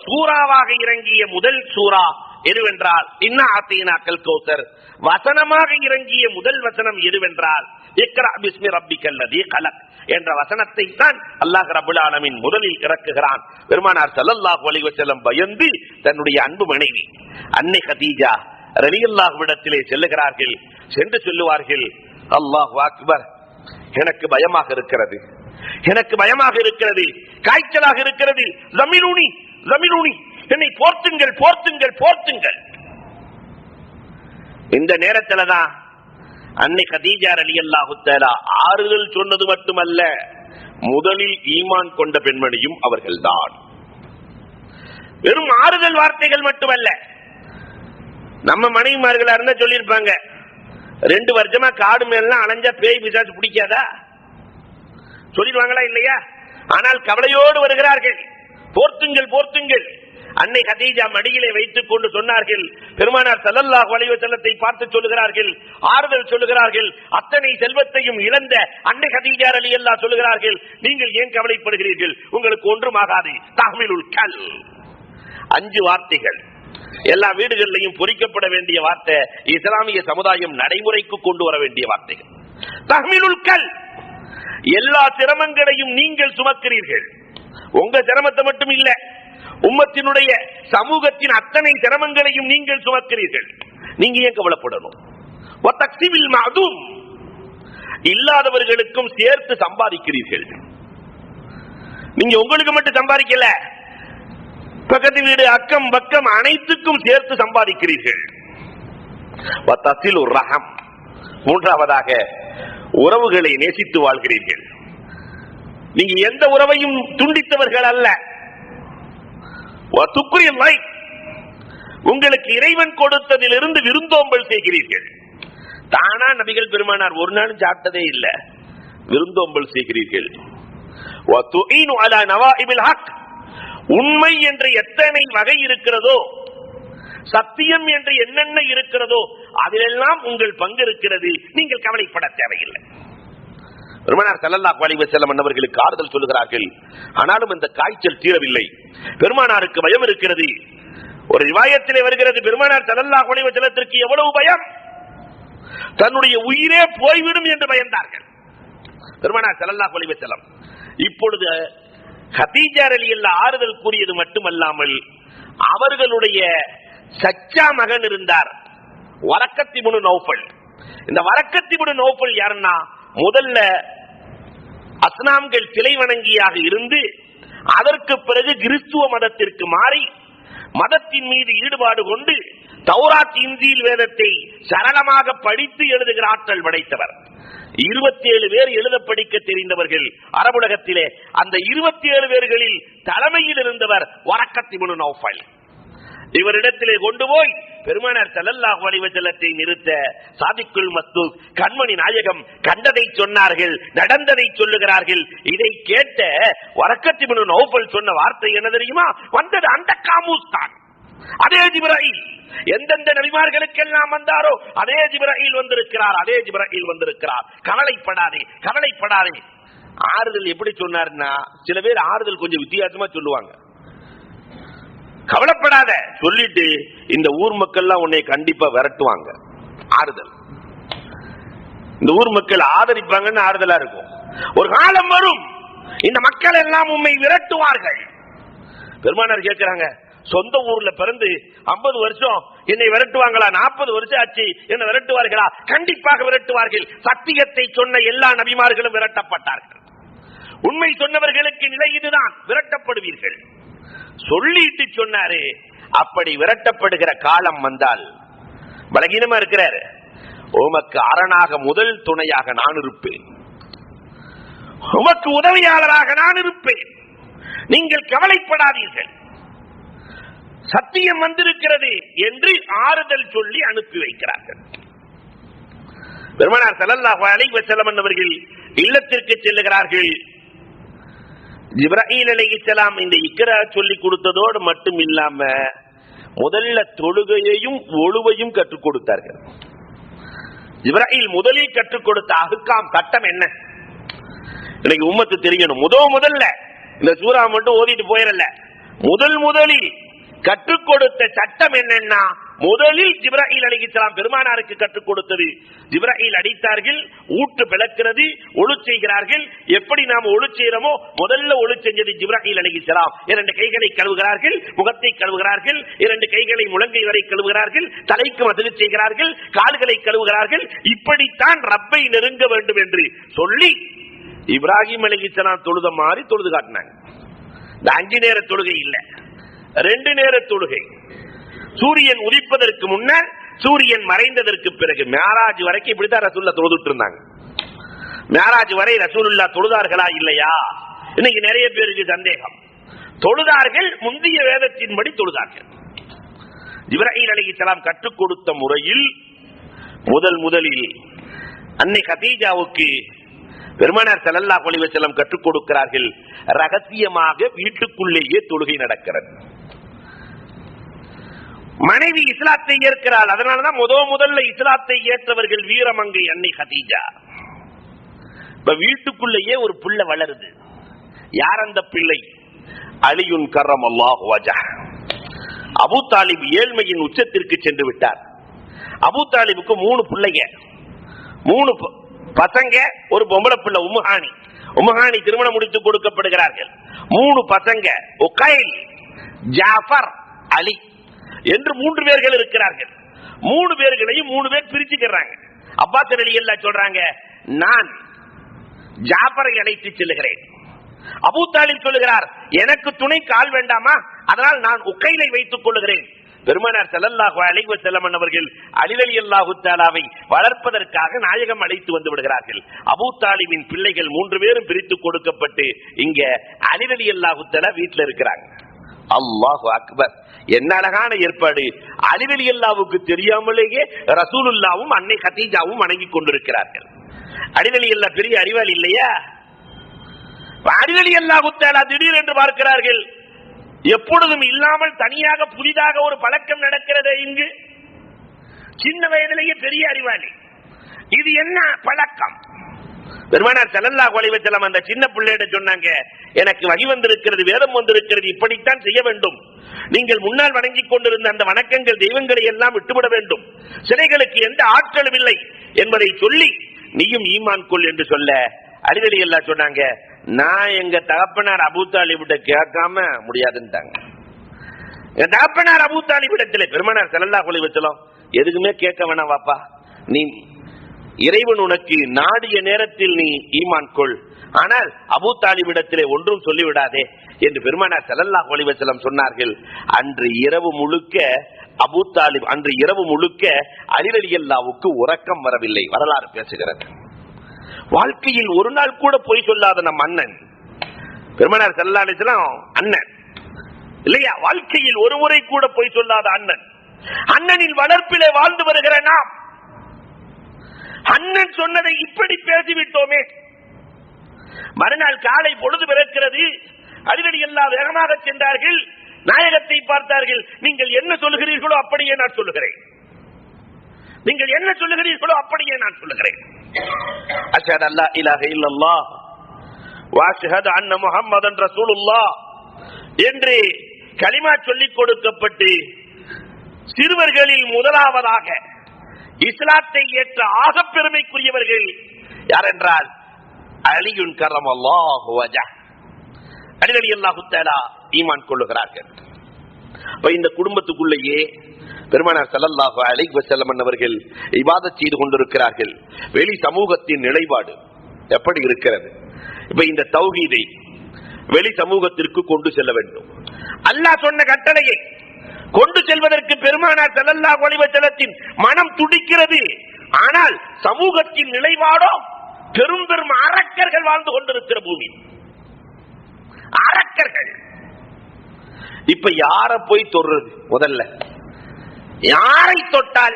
சூறாவாக இறங்கிய முதல் சூரா எதுவென்றால் இன்னாத்தினாக்கல் கௌசர். வசனமாக இறங்கிய முதல் வசனம் எதுவென்றால் இக்ரா பிஸ்மி ரப்பிக்கல் லதீ கலக் என்ற வசனத்தை தான் அல்லாஹ் ரப்பல் ஆலமீன் முதலில் இறக்குகிறான். பெருமானார் ஸல்லல்லாஹு அலைஹி வஸல்லம் பயந்து தன்னுடைய அன்பு மனைவி அன்னை கதீஜா ரலியல்லாஹு விடத்திலே செல்லுகிறார்கள். சென்று சொல்லுவார்கள், அல்லாஹு அக்பர், எனக்கு பயமாக இருக்கிறது, எனக்கு பயமாக இருக்கிறது, காய்ச்சலாக இருக்கிறது, ஜமிலூனி ஜமிலூனி, என்னை போர்த்துங்கள் போர்த்துங்கள் போர்த்துங்கள். இந்த நேரத்தில் தான் அன்னை கதீஜா ரலியல்லாஹு தஆலா ஆறுதல் சொன்னது மட்டுமல்ல, முதலில் ஈமான் கொண்ட பெண்மணியும் அவர்கள்தான். வெறும் ஆறுதல் வார்த்தைகள் மட்டுமல்ல, நம்ம மனைவிமார்களா இருந்தா சொல்லியிருப்பாங்க, 2 வருஷமா காடு மேலாம் அலைஞ்சா பேய் பிசாசு பிடிக்காதா சொல்லிடுவாங்களா இல்லையா? ஆனால் கவலையோடு வருகிறார்கள், போர்த்துங்கள் போர்த்துங்கள். அன்னை கதீஜா மடியிலே வைத்துக் கொண்டு சொன்னார்கள். பெருமானார் ஸல்லல்லாஹு அலைஹி வஸல்லத்தை பார்த்து சொல்லுகிறார்கள், ஆறுதல் சொல்லுகிறார்கள். அத்தனை செல்வத்தையும் இழந்த அன்னை கதீஜா ரலியல்லாஹு சொல்லுகிறார்கள், நீங்கள் ஏன் கவலைப்படுகிறீர்கள், உங்களுக்கு ஒன்றும் ஆகாது. தஹ்மிலுல் கல். 5 வார்த்தைகள் எல்லா வீடுகளிலையும் பொறிக்கப்பட வேண்டிய வார்த்தை, இஸ்லாமிய சமுதாயம் நடைமுறைக்கு கொண்டு வர வேண்டிய வார்த்தைகள். தஹ்மிலுல் கல். எல்லா சிரமங்களையும் நீங்கள் சுமக்கிறீர்கள். உங்க சிரமத்தை மட்டும் இல்ல, உம்மத்தினுடைய சமூகத்தின் அத்தனை சிரமங்களையும் நீங்கள் சுமக்கிறீர்கள். நீங்க ஏன் கவலைப்படணும்? இல்லாதவர்களுக்கும் சேர்த்து சம்பாதிக்கிறீர்கள். நீங்க உங்களுக்கு மட்டும் சம்பாதிக்கல, பக்கத்து வீடு அக்கம் பக்கம் அனைத்துக்கும் சேர்த்து சம்பாதிக்கிறீர்கள். மூன்றாவதாக உறவுகளை நேசித்து வாழ்கிறீர்கள். நீங்க எந்த உறவையும் துண்டித்தவர்கள் அல்ல. உங்களுக்கு இறைவன் கொடுத்ததிலிருந்து விருந்தோம்பல் செய்கிறீர்கள். தானா நபிகள் பெருமானார் ஒரு நாளும் சாப்பிட்டதே இல்ல, விருந்தோம்பல் செய்கிறீர்கள். உண்மை என்று எத்தனை வகை இருக்கிறதோ, சத்தியம் என்று என்னென்ன இருக்கிறதோ அதிலெல்லாம் உங்கள் பங்கு இருக்கிறது. நீங்கள் கவலைப்பட தேவையில்லை. பெருமானார் ஸல்லல்லாஹு அலைஹி வஸல்லம் அவர்களுக்கு ஆறுதல் சொல்லுகிறார்கள். ஆனாலும் இந்த காய்ச்சல் தீரவில்லை. பெருமானாருக்கு பயம் இருக்கிறது. ஒரு ரிவாயத்திலே வருகிறது, பெருமானார் ஸல்லல்லாஹு அலைஹி வஸல்லத்திற்கு எவ்வளவு பயம், தன்னுடைய உயிரே போய்விடும் என்று பயந்தார்கள் பெருமானார் ஸல்லல்லாஹு அலைஹி வஸல்லம். இப்பொழுது கதீஜா ரலியல்லாஹு ஆறுதல் கூறியது மட்டுமல்லாமல், அவர்களுடைய சச்சா மகன் இருந்தார், வரக்கத் இப்னு நௌஃபல். இந்த வரக்கத் இப்னு நௌஃபல் யாருன்னா, முதல்ல அஸ்னாம்கள் சிலை வணங்கியாக இருந்து அதற்கு பிறகு கிறிஸ்துவ மதத்திற்கு மாறி மதத்தின் மீது ஈடுபாடு கொண்டு தௌராத் இன்ஜீல் வேதத்தை சரளமாக படித்து எழுதுகிற ஆற்றல் படைத்தவர். 27 பேர் எழுத படிக்க தெரிந்தவர்கள் அரபுலகத்திலே. அந்த 27 பேர்களில் தலைமையில் இருந்தவர் வரக்கத் இப்னு நௌஃபல். இவரிடத்திலே கொண்டு போய் பெருமானார் ஸல்லல்லாஹு அலைஹி வஸல்லத்தை நிறுத்த சாதிக்குல் மஸ்தூக் கண்மணி நாயகம் கண்டதை சொன்னார்கள், நடந்ததை சொல்லுகிறார்கள். இதை கேட்ட வரக்கத் இப்னு நௌஃபல் சொன்ன வார்த்தை என்ன தெரியுமா? வந்தது அந்த காமூஸ் தான், அதே ஜிப்ரீல். எந்தெந்த நபிமார்களுக்கெல்லாம் வந்தாரோ அதே ஜிப்ரீல் வந்திருக்கிறார், அதே ஜிப்ரீல் வந்திருக்கிறார். கவலைப்படாதே கவலைப்படாதே. ஆறுதல் எப்படி சொன்னார்னா, சில பேர் ஆறுதல் கொஞ்சம் வித்தியாசமா சொல்லுவாங்க. கவலைப்படாத சொல்லிட்டு இந்த ஊர் மக்கள் எல்லாம் உன்னை கண்டிப்பா விரட்டுவாங்க. ஆறுதல், இந்த ஊர் மக்கள் ஆதரிப்பாங்கன்னு ஆறுதலா இருக்கும். ஒரு காலம் வரும், இந்த மக்கள் எல்லாம் உண்மை விரட்டுவார்கள். பெருமானார் கேட்கிறாங்க, சொந்த ஊர்ல பிறந்து 50 வருஷம் என்னை விரட்டுவாங்களா? 40 வருஷம் ஆச்சு, என்ன விரட்டுவார்களா? கண்டிப்பாக விரட்டுவார்கள். சத்தியத்தை சொன்ன எல்லா நபிமார்களும் விரட்டப்பட்டார்கள். உண்மை சொன்னவர்களுக்கு நிலை இதுதான், விரட்டப்படுவீர்கள். சொல்லிட்டு சொன்னாரு, அப்படி விரட்டப்படுகிற காலம் வந்தால் பலகீனமா இருக்கிறாரு, உமக்கு அரணாக முதல் துணையாக நான் இருப்பேன், உமக்கு உதவியாளராக நான் இருப்பேன், நீங்கள் கவலைப்படாதீர்கள், சத்தியம் வந்திருக்கிறது என்று ஆறுதல் சொல்லி அனுப்பி வைக்கிறார்கள். பெருமானார் ஸல்லல்லாஹு அலைஹி வஸல்லம் அவர்கள் இல்லத்திற்கு செல்லுகிறார்கள். ஜிப்ராயில் அலைஹிஸ்ஸலாம் இந்த இக்ரா சொல்லி கொடுத்ததோடு மட்டும் இல்லாம முதல்ல தொழுகையையும் ஒழுவையும் கற்றுக் கொடுத்தார்கள். ஜிப்ராயில் முதலில் கற்றுக் கொடுத்த அஹ்காம் சட்டம் என்ன? இன்னைக்கு உம்மத்து தெரியணும். முதல்ல இந்த சூரா மட்டும் ஓதிட்டு போயிடல, முதலில் கற்றுக் கொடுத்த சட்டம் என்னன்னா, முதலில் ஜிப்ராயில் அலைஹிஸ்ஸலாம் பெருமானாருக்கு கற்றுக் கொடுத்தது. ஜிப்ராயில் அடித்தார்கள், ஊற்று பிளக்கிறது, ஒழு செய்கிறார்கள். எப்படி நாம் ஒழு செய்யறோமோ முதல்ல ஒழு செஞ்சது ஜிப்ராயில் அலைஹிஸ்ஸலாம். 2 கைகளை கழுவுகிறார்கள், முகத்தை கழுவுகிறார்கள், 2 கைகளை முழங்கை வரை கழுவுகிறார்கள், தலைக்கு மதகு செய்கிறார்கள், கால்களை கழுவுகிறார்கள். இப்படித்தான் ரப்பை நெருங்க வேண்டும் என்று சொல்லி இப்ராஹிம் அலைஹிஸ்ஸலாம் தொழுத மாதிரி தொழுது காட்டினாங்க. இந்த 5 நேர தொழுகை இல்ல, 2 நேர தொழுகை. சூரியன் உதிப்பதற்கு முன்னர், சூரியன் மறைந்ததற்கு பிறகு. மேராஜ் வரைக்கும் இப்படித்தான் ரசூலுல்லாஹ் தொழுதுட்டு இருந்தாங்க. மேராஜ் வரை ரசூலுல்லாஹ் தொழுதார்களா இல்லையா? இன்னைக்கு நிறைய பேருக்கு சந்தேகம். தொழுதார்கள், முந்தைய வேதத்தின்படி தொழுதார்கள். ஜிப்ராயில் அலைஹிஸ்ஸலாம் கற்றுக் கொடுத்த முறையில் முதலில் அன்னை கதீஜாவுக்கு பெருமானார் ஸல்லல்லாஹு அலைஹி வஸல்லம் கற்றுக் கொடுக்கிறார்கள். ரகசியமாக வீட்டுக்குள்ளேயே தொழுகை நடக்கிறது. மனைவி இஸ்லாத்தை ஏற்கிறாள். அதனாலதான் முதல்ல இஸ்லாத்தை ஏற்றவர்கள் வீரமங்கை அன்னை கதீஜா. இப்ப வீட்டுக்குள்ளேயே ஒரு பிள்ளை வளருது. யார் அந்த பிள்ளை? அலியுன் கர்ரமல்லாஹு வஜஹ். அபூ தாலிப் ஏழ்மையின் உச்சத்திற்கு சென்று விட்டார். அபூ தாலிபுக்கு 3 பிள்ளைங்க, 3 பசங்க, ஒரு பொம்பளை பிள்ளை உம்முஹானி திருமணம் முடித்து கொடுக்கப்படுகிறார்கள். 3 பசங்க, உகைல், ஜாஃபர், அலி என்று 3 பேர்கள் இருக்கிறார்கள். 3 பேர்களையும் 3 பேர் பிரிச்சுக்கிறாங்க. அப்பாஸ் ரலியல்லாஹு சொல்றாங்க, நான் ஜாஃபரை அழைத்து செல்லுகிறேன். அபூ தாலிப் சொல்லுகிறார், எனக்கு துணை கால் வேண்டாமா, அதனால் நான் உகைலை வைத்துக் கொள்ளுகிறேன். பெருமானார் ஸல்லல்லாஹு அலைஹி வஸல்லம் அவர்கள் அலி ரலியல்லாஹு தஆலாவை வளர்ப்பதற்காக நாயகம் அழைத்து வந்து விடுகிறார்கள். அபூ தாலிபின் பிள்ளைகள் 3 பேரும் பிரித்து கொடுக்கப்பட்டு இங்க அலி ரலியல்லாஹு தஆலா வீட்டில் இருக்கிறாங்க. அல்லாஹு அக்பர்! என்ன அழகான ஏற்பாடு! அலி ரலியல்லாஹுவுக்கு தெரியாமலேயே ரசூலுல்லாஹ்வும் அன்னை கதீஜாவும் வணங்கிக் கொண்டிருக்கிறார்கள். அலி ரலியல்லாஹு பெரிய அறிவாளி இல்லையா? அலி ரலியல்லாஹு தஆலா திடீரென்று பார்க்கிறார்கள், எப்பொழுதும் இல்லாமல் தனியாக புதிதாக ஒரு பழக்கம் நடக்கிறது. இங்கு சின்ன வயதிலேயே பெரிய அறிவாளி. இது என்ன பழக்கம்? பெருமானார் ஸல்லல்லாஹு அலைஹி வஸல்லம் அந்த சின்ன பிள்ளையிட சொன்னாங்க, எனக்கு வகி வந்திருக்கிறது, வேதம் வந்திருக்கிறது, இப்படித்தான் செய்ய வேண்டும். நீங்கள் முன்னால் வணங்கிக் கொண்டிருந்த அந்த வணக்கங்கள், தெய்வங்களை எல்லாம் விட்டுவிட வேண்டும். சிலைகளுக்கு எந்த ஆற்றலும் இல்லை என்பதை சொல்லி நீயும் ஈமான் கொள் என்று சொல்ல அலி ரலியல்லாஹு சொன்னாங்க, நான் எங்க தகப்பனார் அபூ தாலிபிட்ட கேட்காம முடியாதுன்னுட்டாங்க. எங்க தகப்பனார் அபூ தாலிபிடத்திலே பெருமானார் ஸல்லல்லாஹு அலைஹி வஸல்லம் எதுக்குமே கேட்க வேணாம் வாப்பா, நீ இறைவன் உனக்கு நாடிய நேரத்தில் நீ ஈமான் கொள், ஆனால் அபூ தாலிபிடத்திலே ஒன்றும் சொல்லிவிடாதே என்று பெருமானார் ஸல்லல்லாஹு அலைஹி வஸல்லம் சொன்னார்கள். அன்று இரவு முழுக்க அபூ தாலிப், அன்று இரவு முழுக்க அலி ரலியல்லாஹுவுக்கு உறக்கம் வரவில்லை. வரலாறு பேசுகிறது. வாழ்க்கையில் ஒரு நாள் கூட பொய் சொல்லாத நம் அண்ணன் பெருமானார் ஸல்லல்லாஹு அலைஹி வஸல்லம் அண்ணன் இல்லையா? வாழ்க்கையில் ஒரு முறை கூட பொய் சொல்லாத அண்ணன். அண்ணனின் வளர்ப்பிலே வாழ்ந்து வருகிற நாம் அண்ணன் சொன்னதை இப்படி பேசிவிட்டோமே. மறுநாள் காலை பொழுது பிறக்கிறது. அலி ரலியல்லாஹு வேகமாக சென்றார்கள், நாயகத்தை பார்த்தார்கள். நீங்கள் என்ன சொல்லுகிறீர்களோ அப்படியே நான் சொல்லுகிறேன், நீங்கள் என்ன சொல்லுகிறீர்களோ அப்படியே நான் சொல்லுகிறேன். அஷ்ஹது அல்லா இலாஹ இல்லல்லாஹ் வ அஷ்ஹது அன்ன முஹம்மதன் ரசூலுல்லாஹ் என்று கலிமா சொல்லிக் கொடுக்கப்பட்டு சிறுவர்களில் முதலாவதாக இஸ்லாத்தை ஏற்ற ஆக பெருமைக்குரியவர்கள் யார் என்றால் அலியுன் கர்ரமல்லாஹு வஜஹ். அலி ரலியல்லாஹு தஆலா ஈமான் கொள்ளுகிறார்கள். இந்த குடும்பத்துக்குள்ளேயே பெருமானார் ஸல்லல்லாஹு அலைஹி வஸல்லம் அவர்கள் இபாதத் செய்து கொண்டிருக்கிறார்கள். வெளி சமூகத்தின் நிலைப்பாடு எப்படி இருக்கிறது? இப்ப இந்த தௌஹீதை வெளி சமூகத்திற்கு கொண்டு செல்ல வேண்டும். அல்லாஹ் சொன்ன கட்டளையை கொண்டு செல்வதற்கு பெருமானார் ஸல்லல்லாஹு அலைஹி வஸல்லத்தின் மனம் துடிக்கிறது. ஆனால் சமூகத்தின் நிலைப்பாடோ பெரும் பெரும் அரக்கர்கள் வாழ்ந்து கொண்டிருக்கிற பூமி. அரக்கர்கள். இப்ப யார போய் தொடுறது? முதல்ல யாரை தொட்டால்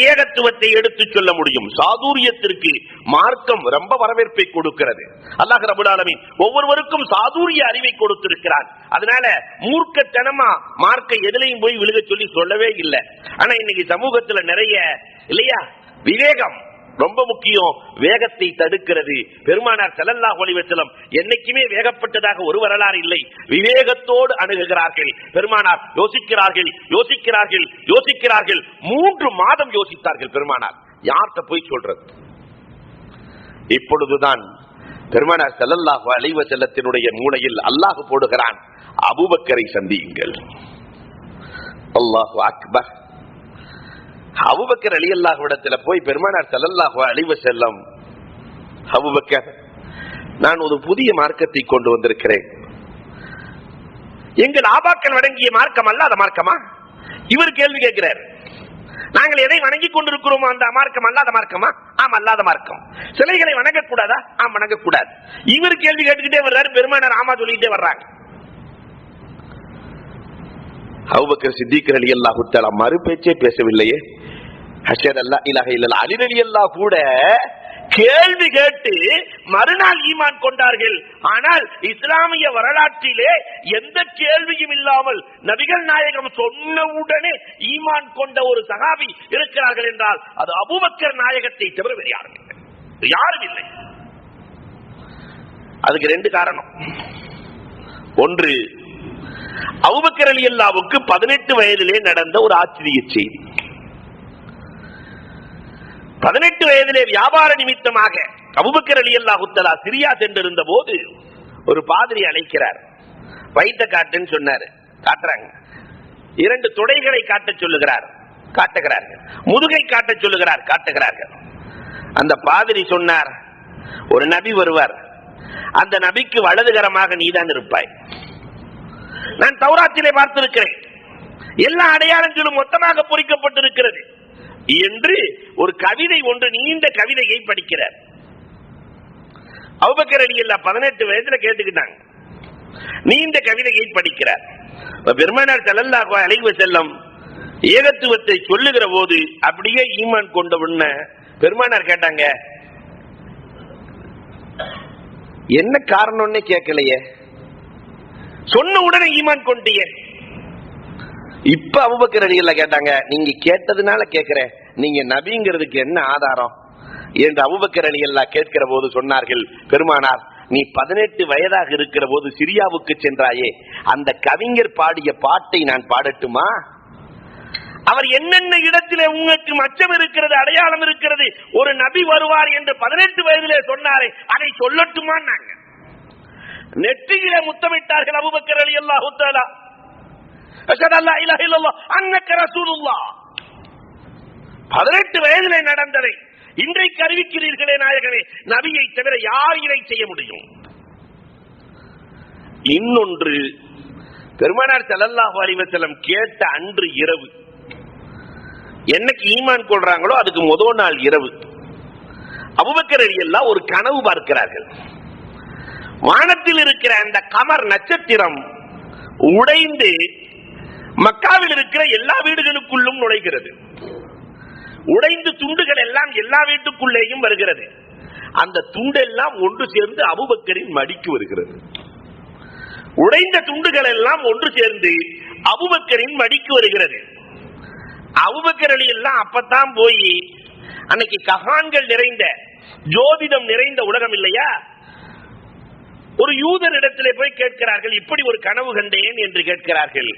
ஏகத்துவத்தை எடுத்து சொல்ல முடியும்? சாதுரியத்திற்கு மார்க்கம் ரொம்ப வரவேற்பை கொடுக்கிறது. அல்லாஹ் ரப்பல் ஆலமீன் ஒவ்வொருவருக்கும் சாதுரிய அறிவை கொடுத்திருக்கிறார். அதனால மூர்க்கத்தனமா மார்க்க எதிலையும் போய் விழுக சொல்லி சொல்லவே இல்லை. ஆனா இன்னைக்கு சமூகத்துல நிறைய இல்லையா விவேகம் ரொம்ப முக்கியம். வேகத்தை தடுக்கிறது. பெருமானார் ஸல்லல்லாஹு அலைஹி வஸல்லம் என்னைக்குமே வேகப்பட்டதாக ஒரு வரலாறு இல்லை. விவேகத்தோடு அணுகுகிறார்கள். பெருமானார் யோசிக்கிறார்கள் யோசிக்கிறார்கள் யோசிக்கிறார்கள். 3 மாதம் யோசித்தார்கள் பெருமானார். யார்கிட்ட போய் சொல்றது? இப்பொழுதுதான் பெருமானார் ஸல்லல்லாஹு அலைஹி வஸல்லத்தினுடைய மூளையில் அல்லாஹ் போடுகிறான், அபூபக்கரை சந்தியுங்கள். அல்லாஹு அக்பர். அபூபக்கர் ரலியல்லாஹு இடத்துல போய் பெருமானார் ஸல்லல்லாஹு அலைஹி வஸல்லம், அபூபக்கர், நான் ஒரு புதிய மார்க்கத்தை கொண்டு வந்திருக்கிறேன். எங்கள் ஆபாக்கள் வணங்கிய மார்க்கம் அல்லாத மார்க்கமா? இவர் கேள்வி கேட்கிறார். நாங்கள் எதை வணங்கி கொண்டிருக்கிறோமோ அந்த மார்க்கம் அல்லாத மார்க்கமா? ஆம், அல்லாத மார்க்கம். சிலைகளை வணங்கக்கூடாதா? ஆம், வணங்கக்கூடாது. இவர் கேள்வி கேட்டுக்கிட்டே வர்றாரு. பெருமானார் ஆமா சொல்லிக்கிட்டே வர்றாங்க. அபூபக்கர் சித்திக் ரலியல்லாஹு தஆலா மறு பேச்சே பேசவில்லையே. அஷ்ஹது அல்லா இலாஹ இல்லல்லாஹ். அலி ரலியல்லாஹு கூட கேள்வி கேட்டு மறுநாள் ஈமான் கொண்டார்கள். ஆனால் இஸ்லாமிய வரலாற்றிலே எந்த கேள்வியும் இல்லாமல் நபிகள் நாயகம் சொன்னவுடனே ஈமான் கொண்ட ஒரு சஹாபி இருக்கிறார்கள் என்றால் அது அபூபக்கர் நாயகத்தை தவிர வேறு யாரும் இல்லை. யாரும் இல்லை. அதுக்கு 2 காரணம். ஒன்று, அபூபக்கர் ரலியல்லாஹுவுக்கு 18 வயதிலே நடந்த ஒரு ஆச்சரிய செய்தி. 18 வயதிலே வியாபார நிமித்தமாக அபூபக்கர் ரலியல்லாஹு தஆலா சிரியா சென்றிருந்த போது ஒரு பாதிரி அழைக்கிறார். வைத்த காட்டுன்னு சொன்னாரு. காட்டுறாங்க. 2 தொடைகளை காட்ட சொல்லுகிறார். காட்டுகிறார்கள். முதுகை காட்ட சொல்லுகிறார். காட்டுகிறார்கள். அந்த பாதிரி சொன்னார், ஒரு நபி வருவார். அந்த நபிக்கு வலதுகரமாக நீதான் இருப்பாய். நான் தௌராத்திலே பார்த்திருக்கிறேன். எல்லா அடையாளங்களும் மொத்தமாக பொறிக்கப்பட்டிருக்கிறது என்று ஒரு கவிதை ஒன்று, நீண்ட கவிதையை படிக்கிறார். அபூபக்கர் ரலியல்லாஹு 18 வயதுல கேட்டுக்கிட்டாங்க. நீண்ட கவிதையை படிக்கிறார். பெருமானார் ஸல்லல்லாஹு அலைஹி வஸல்லம் ஏகத்துவத்தை சொல்லுகிற போது அப்படியே ஈமான் கொண்ட உடனே பெருமானார் கேட்டாங்க, என்ன காரணம்னு கேட்கலையே, சொன்ன உடனே ஈமான் கொண்டியே. இப்ப அபூபக்கர் ரலியல்லாஹு கேட்டாங்க, நீங்க கேட்டதுனால கேட்கிறேன், நீங்க நபிங்கிறதுக்கு என்ன ஆதாரம் என்று அபூபக்கர் ரலியல்லாஹு கேட்கிற போது சொன்னார்கள், பெருமானார், நீ 18 வயதாக இருக்கிற போது சிரியாவுக்கு சென்றாயே, அந்த கவிஞர் பாடிய பாட்டை நான் பாடட்டுமா? அவர் என்னென்ன இடத்திலே உங்களுக்கு மச்சம் இருக்கிறது, அடையாளம் இருக்கிறது, ஒரு நபி வருவார் என்று 18 வயதிலே சொன்னாரே, அதை சொல்லட்டுமா? நாங்க நெற்றியிலே முத்தமிட்டார்கள் அபூபக்கர் ரலியல்லாஹு தஆலா. அஷ்ஹது அல்லா இலாஹ இல்லல்லாஹ் அன்னக ரசூலுல்லாஹ். 18 வயதிலே நடந்ததை இன்றைக்கு அறிவிக்கிறீர்களே நாயகமே, நபியை தவிர யார் இதை செய்ய முடியும்? இன்னொன்று, பெருமானார் ஸல்லல்லாஹு அலைஹி வஸல்லம் கேட்ட அன்று இரவு, என்னைக்கு ஈமான் கொள்றாங்களோ அதுக்கு முதல் நாள் இரவு அபூபக்கர் ரலியல்லாஹு ஒரு கனவு பார்க்கிறார்கள். வானத்தில் இருக்கிற அந்த கமர் நட்சத்திரம் உடைந்து மக்காவில் இருக்கிற எல்லா வீடுகளுக்குள்ளும் நுழைகிறது. உடைந்து துண்டுகள் எல்லாம் எல்லா வீட்டுக்குள்ளேயும் வருகிறது. அந்த துண்டெல்லாம் ஒன்று சேர்ந்து அபூபக்கரின் மடிக்கு வருகிறது. உடைந்த துண்டுகள் எல்லாம் ஒன்று சேர்ந்து அபூபக்கரின் மடிக்கு வருகிறது. அபூபக்கர் ரலியல்லாஹு அப்பதான் போய், அன்னைக்கு கஹான்கள் நிறைந்த, ஜோதிடம் நிறைந்த உலகம் இல்லையா, ஒரு யூதர் இடத்திலே போய் கேட்கிறார்கள், இப்படி ஒரு கனவு கண்டேன் என்று கேட்கிறார்கள்.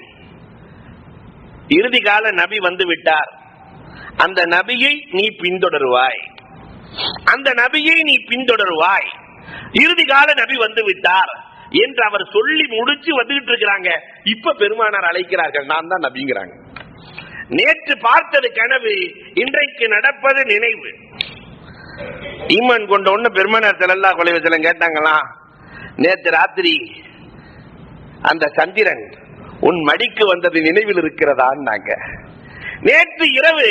இறுதி கால நபி வந்து விட்டார், அந்த நபியை நீ பின்தொடருவாய், அந்த நபியை நீ பின்தொடருவாய், இறுதி கால நபி வந்து விட்டார் என்று அவர் சொல்லி முடிச்சு வந்துகிட்டு இருக்கிறாங்க. இப்ப பெருமானார் அழைக்கிறார்கள், நான் தான் நபிங்கிறாங்க. நேற்று பார்த்தது கனவு, இன்றைக்கு நடப்பது நினைவு. ஈமான் கொண்ட ஒண்ணு பெருமானார் ஸல்லல்லாஹு அலைஹி வஸல்லம் கேட்டாங்களா, நேற்று ராத்திரி அந்த சந்திரன் உன் மடிக்கு வந்தது நினைவில் இருக்கிறதான்னாங்க. நேற்று இரவு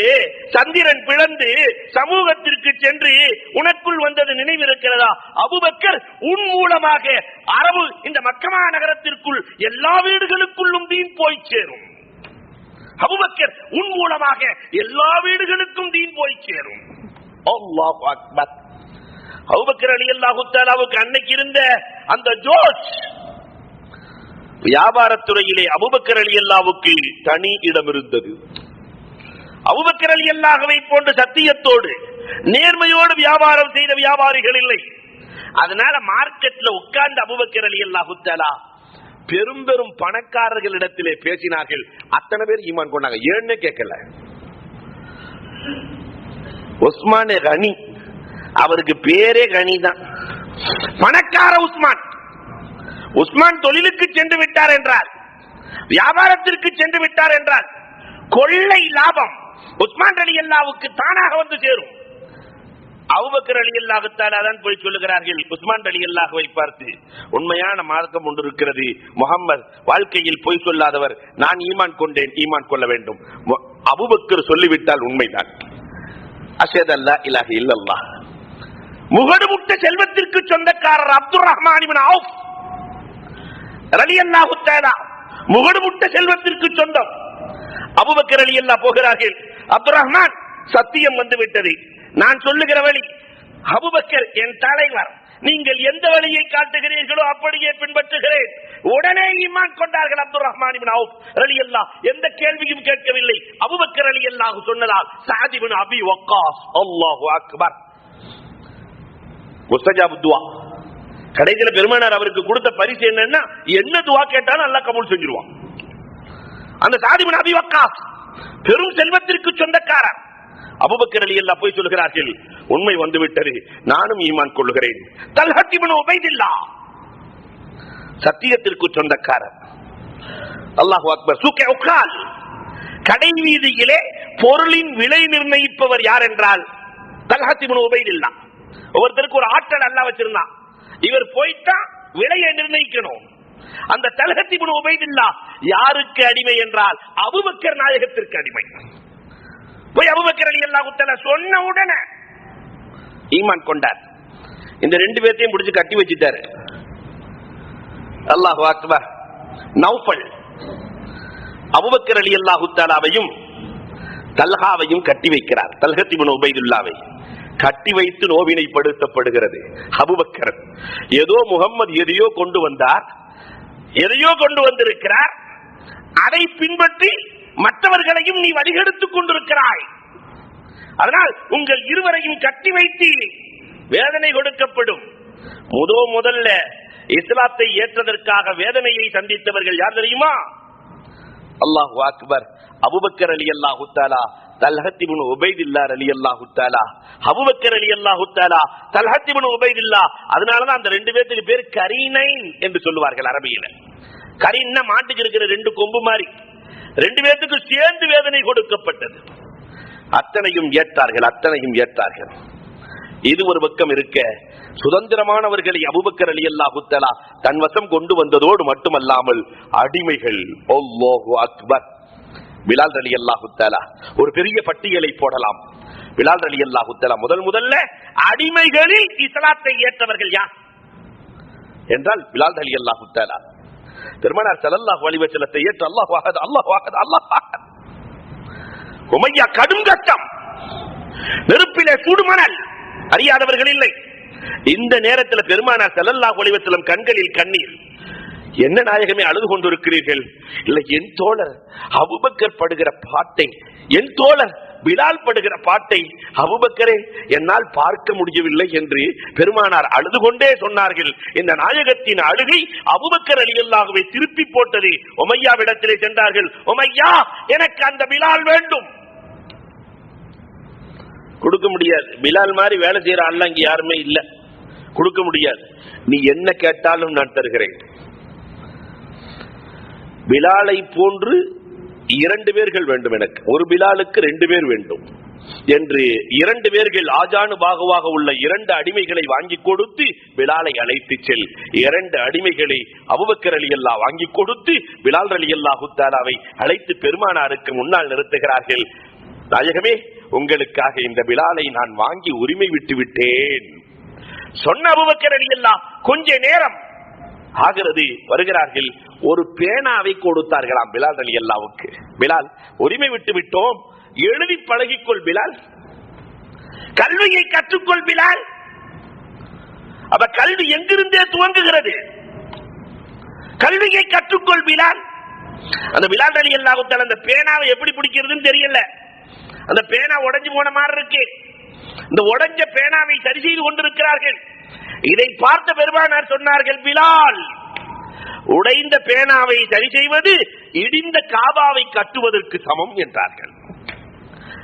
சந்திரன் பிளந்து சமூகத்திற்கு சென்று உனக்குள் வந்தது நினைவு இருக்கிறதா? அபூபக்கர் உன் மூலமாக அரபு இந்த மக்கமா நகரத்திற்குள் எல்லா வீடுகளுக்குள்ளும் தீன் போய் சேரும். அபூபக்கர் உன் மூலமாக எல்லா வீடுகளுக்கும் தீன் போய் சேரும். அல்லாஹு அக்பர். அபூபக்கர் ரலியல்லாஹு தஆலாவுக்கு அன்னைக்கு இருந்த அந்த ஜோஷ், வியாபாரத்துறையிலே அபூபக்கர் ரலியல்லாஹுவுக்கு தனி இடம் இருந்தது. அபூபக்கர் ரலியல்லாஹுவை போன்ற சத்தியத்தோடு நேர்மையோடு வியாபாரம் செய்த வியாபாரிகள் இல்லை. அதனால மார்க்கெட்ல உட்கார்ந்து அபூபக்கர் ரலியல்லாஹு தஆலா பெரும் பெரும் பணக்காரர்களிடத்திலே பேசினார்கள். அத்தனை பேர் ஈமான் கொண்டாங்க. ஏன்னு கேட்கல. உஸ்மான் கனி, அவருக்கு பேரே கனி தான். பணக்கார உஸ்மான். உஸ்மான் தொழிலுக்கு சென்று விட்டார் என்றால், வியாபாரத்திற்கு சென்று விட்டார் என்றால் கொள்ளை லாபம் உஸ்மான் ரலியல்லாஹுவுக்கு தானாக வந்து சேரும். அபூபக்கர் ரலியல்லாஹு தஆலா தான் போய் சொல்லுகிறார்கள் உஸ்மான் ரலியல்லாஹுவை பார்த்து, உண்மையான மார்க்கம் ஒன்று இருக்கிறது, முஹம்மது வாழ்க்கையில் பொய் சொல்லாதவர், நான் ஈமான் கொண்டேன், ஈமான் கொள்ள வேண்டும். அபூபக்கர் சொல்லிவிட்டால் உண்மைதான். அஷ்ஹது அல்லா இலாஹ இல்லல்லாஹ். முகடு முட்ட செல்வத்திற்கு சொந்தக்காரர் அப்துர் ரஹ்மான் இப்னு அவுஃப் ரலியல்லாஹு தஆலா முகடு முட்ட செல்வத்திற்கு சொந்தம். அபூபக்கர் ரலியல்லாஹு போகிறார்கள். அப்துர் ரஹ்மான், சத்தியம் வந்து விட்டது, நான் சொல்லுகிற வழி. அபூபக்கர், என் தலைவர், நீங்கள் எந்த வழியை காட்டுகிறீர்களோ அப்படியே பின்பற்றுகிறேன். உடனே ஈமான் கொண்டார்கள் அப்துர் ரஹ்மான் இப்னு அவுஃப் ரலியல்லாஹு. எந்த கேள்வியும் கேட்கவில்லை. அபூபக்கர் ரலியல்லாஹு சொன்னதால் சஅத் இப்னு அபி வக்காஸ். அல்லாஹு அக்பர். முஸ்தஜாபு துஆ. கடைசில பெருமானார் அவருக்கு கொடுத்த பரிசு என்னன்னா, என்ன துஆ கேட்டாலும் அல்லாஹ் கபூல் செஞ்சிருவான். அந்த சஅத் இப்னு அபி வக்காஸ் பெரும் செல்வத்திற்கு சொந்தக்காரர். அபூபக்கர் ரலியல்லாஹு போய் சொல்கிறார்கள், உண்மை வந்து விட்டது, நானும் ஈமான் கொள்கிறேன். தல்ஹா இப்னு உபைதுல்லாஹ் சத்தியத்திற்கு சொந்தக்காரர். அல்லாஹு அக்பர். சூக்கே உக்கால், கடை வீதியிலே பொருளின் விலை நிர்ணயிப்பவர் யார் என்றால் தல்ஹா இப்னு உபைதுல்லாஹ். ஒவ்வொருத்தருக்கு ஒரு ஆற்றல் அல்லாஹ் வச்சிருந்தான். இவர் போய்ட்டா விலையை நிர்ணயிக்கணும். அந்த தல்ஹா இப்னு உபைதுல்லாஹ் யாருக்கு அடிமை என்றால் அபூபக்கர் நாயகத்திற்கு அடிமை. போய் அபூபக்கர் ரலியல்லாஹு தஆலா சொன்ன உடனே ஈமான் கொண்டார். இந்த ரெண்டு பேர்த்தையும் பிடிச்சு கட்டி வச்சிட்டாரு. அல்லாஹு அக்பர். நௌஃபல் அபூபக்கர் ரலியல்லாஹு தஆலாவையும் தல்ஹாவையும் கட்டி வைக்கிறார். தல்ஹா இப்னு உபைதுல்லாவை கட்டி வைத்து நோவினைப்படுத்தப்படுகிறது. அபூபக்கர் ஏதோ முகம்மது எதையோ கொண்டு வந்தார், எதையோ கொண்டு வந்திருக்கிறார், அதை பின்பற்றி மற்றவர்களையும் நீ வழிகெடுத்துக் கொண்டிருக்கிறாய். அதனால் உங்கள் இருவரையும் கட்டி வைத்து வேதனை கொடுக்கப்படும். முதல்ல இஸ்லாத்தை ஏற்றதற்காக வேதனையை சந்தித்தவர்கள் யார் தெரியுமா? அல்லாஹு அக்பர். அபூபக்கர் ரலியல்லாஹு தஆலா, தல்ஹா இப்னு உபைதுல்லாஹ் ரலியல்லாஹு தஆலா. அபூபக்கர் ரலியல்லாஹு தஆலா, தல்ஹா இப்னு உபைதுல்லாஹ். அதனால தான் அந்த ரெண்டு பேருக்கு பேர் கரீனைன் என்று சொல்லுவார்கள் அரபியில. கரீன்னா மாட்டுக்கு இருக்கிற ரெண்டு கொம்பு மாதிரி. ரெண்டு பேருக்கு சேர்ந்து வேதனை கொடுக்கப்பட்டது. அத்தனையும் ஏற்றார்கள், அத்தனையும் ஏற்றார்கள். இது ஒரு பக்கம் இருக்க, சுதந்திரமானவர்களை அபூபக்கர் ரலியல்லாஹு தஆலா தன் வசம் கொண்டு வந்ததோடு மட்டுமல்லாமல் அடிமைகள். அல்லாஹு அக்பர். பிலால் ரலியல்லாஹு தஆலா ஒரு பெரிய பட்டியலை போடலாம். பிலால் ரலியல்லாஹு தஆலா முதல்ல அடிமைகளில் இஸ்லாத்தை ஏற்றவர்கள் யார் என்றால் பிலால் ரலியல்லாஹு தஆலா. பெருமானார் ஸல்லல்லாஹு அலைஹி வஸல்லத்தை ஏற்று அல்லாஹ் வஹத் அல்லாஹ் வஹத் அல்லாஹ் வஹத். உமையா கடும் கஷ்டம், நெருப்பிலே சுடுமணல், அறியாதவர்கள் இல்லை. இந்த நேரத்தில் பெருமானார் ஸல்லல்லாஹு அலைஹி வஸல்லம் கண்களில் கண்ணீர். என்ன நாயகமே அழுது கொண்டிருக்கிறீர்கள்? இல்லை, என் தோழர் அபூபக்கர் படுகிற பாட்டை, என் தோழர் பிலால் படுகிற பாட்டை அபூபக்கரே என்னால் பார்க்க முடியவில்லை என்று பெருமானார் அழுது கொண்டே சொன்னார்கள். இந்த நாயகத்தின் அழுகை அபூபக்கர் ரலியல்லாஹுவை திருப்பி போட்டது. உமையாவிடத்திலே சென்றார்கள். உமையா, எனக்கு அந்த பிலால் வேண்டும். கொடுக்க முடியாது. பிலால் மாதிரி வேலை செய்யற ஆள் இங்க யாருமே இல்ல, கொடுக்க முடியாது. நீ என்ன கேட்டாலும் நான் தருகிறேன். பிலாலை போன்று 2 பேர்கள் வேண்டும், எனக்கு ஒரு பிலாலுக்கு 2 பேர் வேண்டும் என்று 2 பேர்கள் ஆஜானு பாகுவாக உள்ள 2 அடிமைகளை வாங்கி கொடுத்து பிலாலை அழைத்து செல். 2 அடிமைகளை அபூபக்கர் ரலியல்லாஹு வாங்கி கொடுத்து பிலால் ரலியல்லாஹு தஆலாவை அழைத்து பெருமானாருக்கு முன்னால் நிறுத்துகிறார்கள். நாயகமே, உங்களுக்காக இந்த பிலாலை நான் வாங்கி உரிமை விட்டு விட்டேன் சொன்ன அபூபக்கர் ரலியல்லாஹு கொஞ்ச நேரம் ஆகிறது வருகிறார்கள். ஒரு பேனாவை கொடுத்தார்களாம் பிலால் ரலியல்லாஹுவுக்கு. பிலால், உரிமை விட்டு விட்டோம், எழுதி பழகிக்கொள் பிலால், கல்வியை கற்றுக்கொள் பிலால். அப்ப கல்வி எங்கிருந்தே துவங்குகிறது. கல்வியை கற்றுக்கொள் பிலால். அந்த பிலால் ரலியல்லாஹு தஆலா அந்த பேனாவை எப்படி பிடிக்கிறதுன்னு தெரியல. அந்த பேனா உடைஞ்சு போன மாதிரி இருக்கு. இந்த உடைஞ்ச பேனாவை சரி செய்து கொண்டிருக்கிறார்கள். இதை பார்த்த பெருமானார் சொன்னார்கள், பிலால், உடைந்த பேனாவை சரி செய்வது இடிந்த காபாவை கட்டுவதற்கு சமம் என்றார்கள்.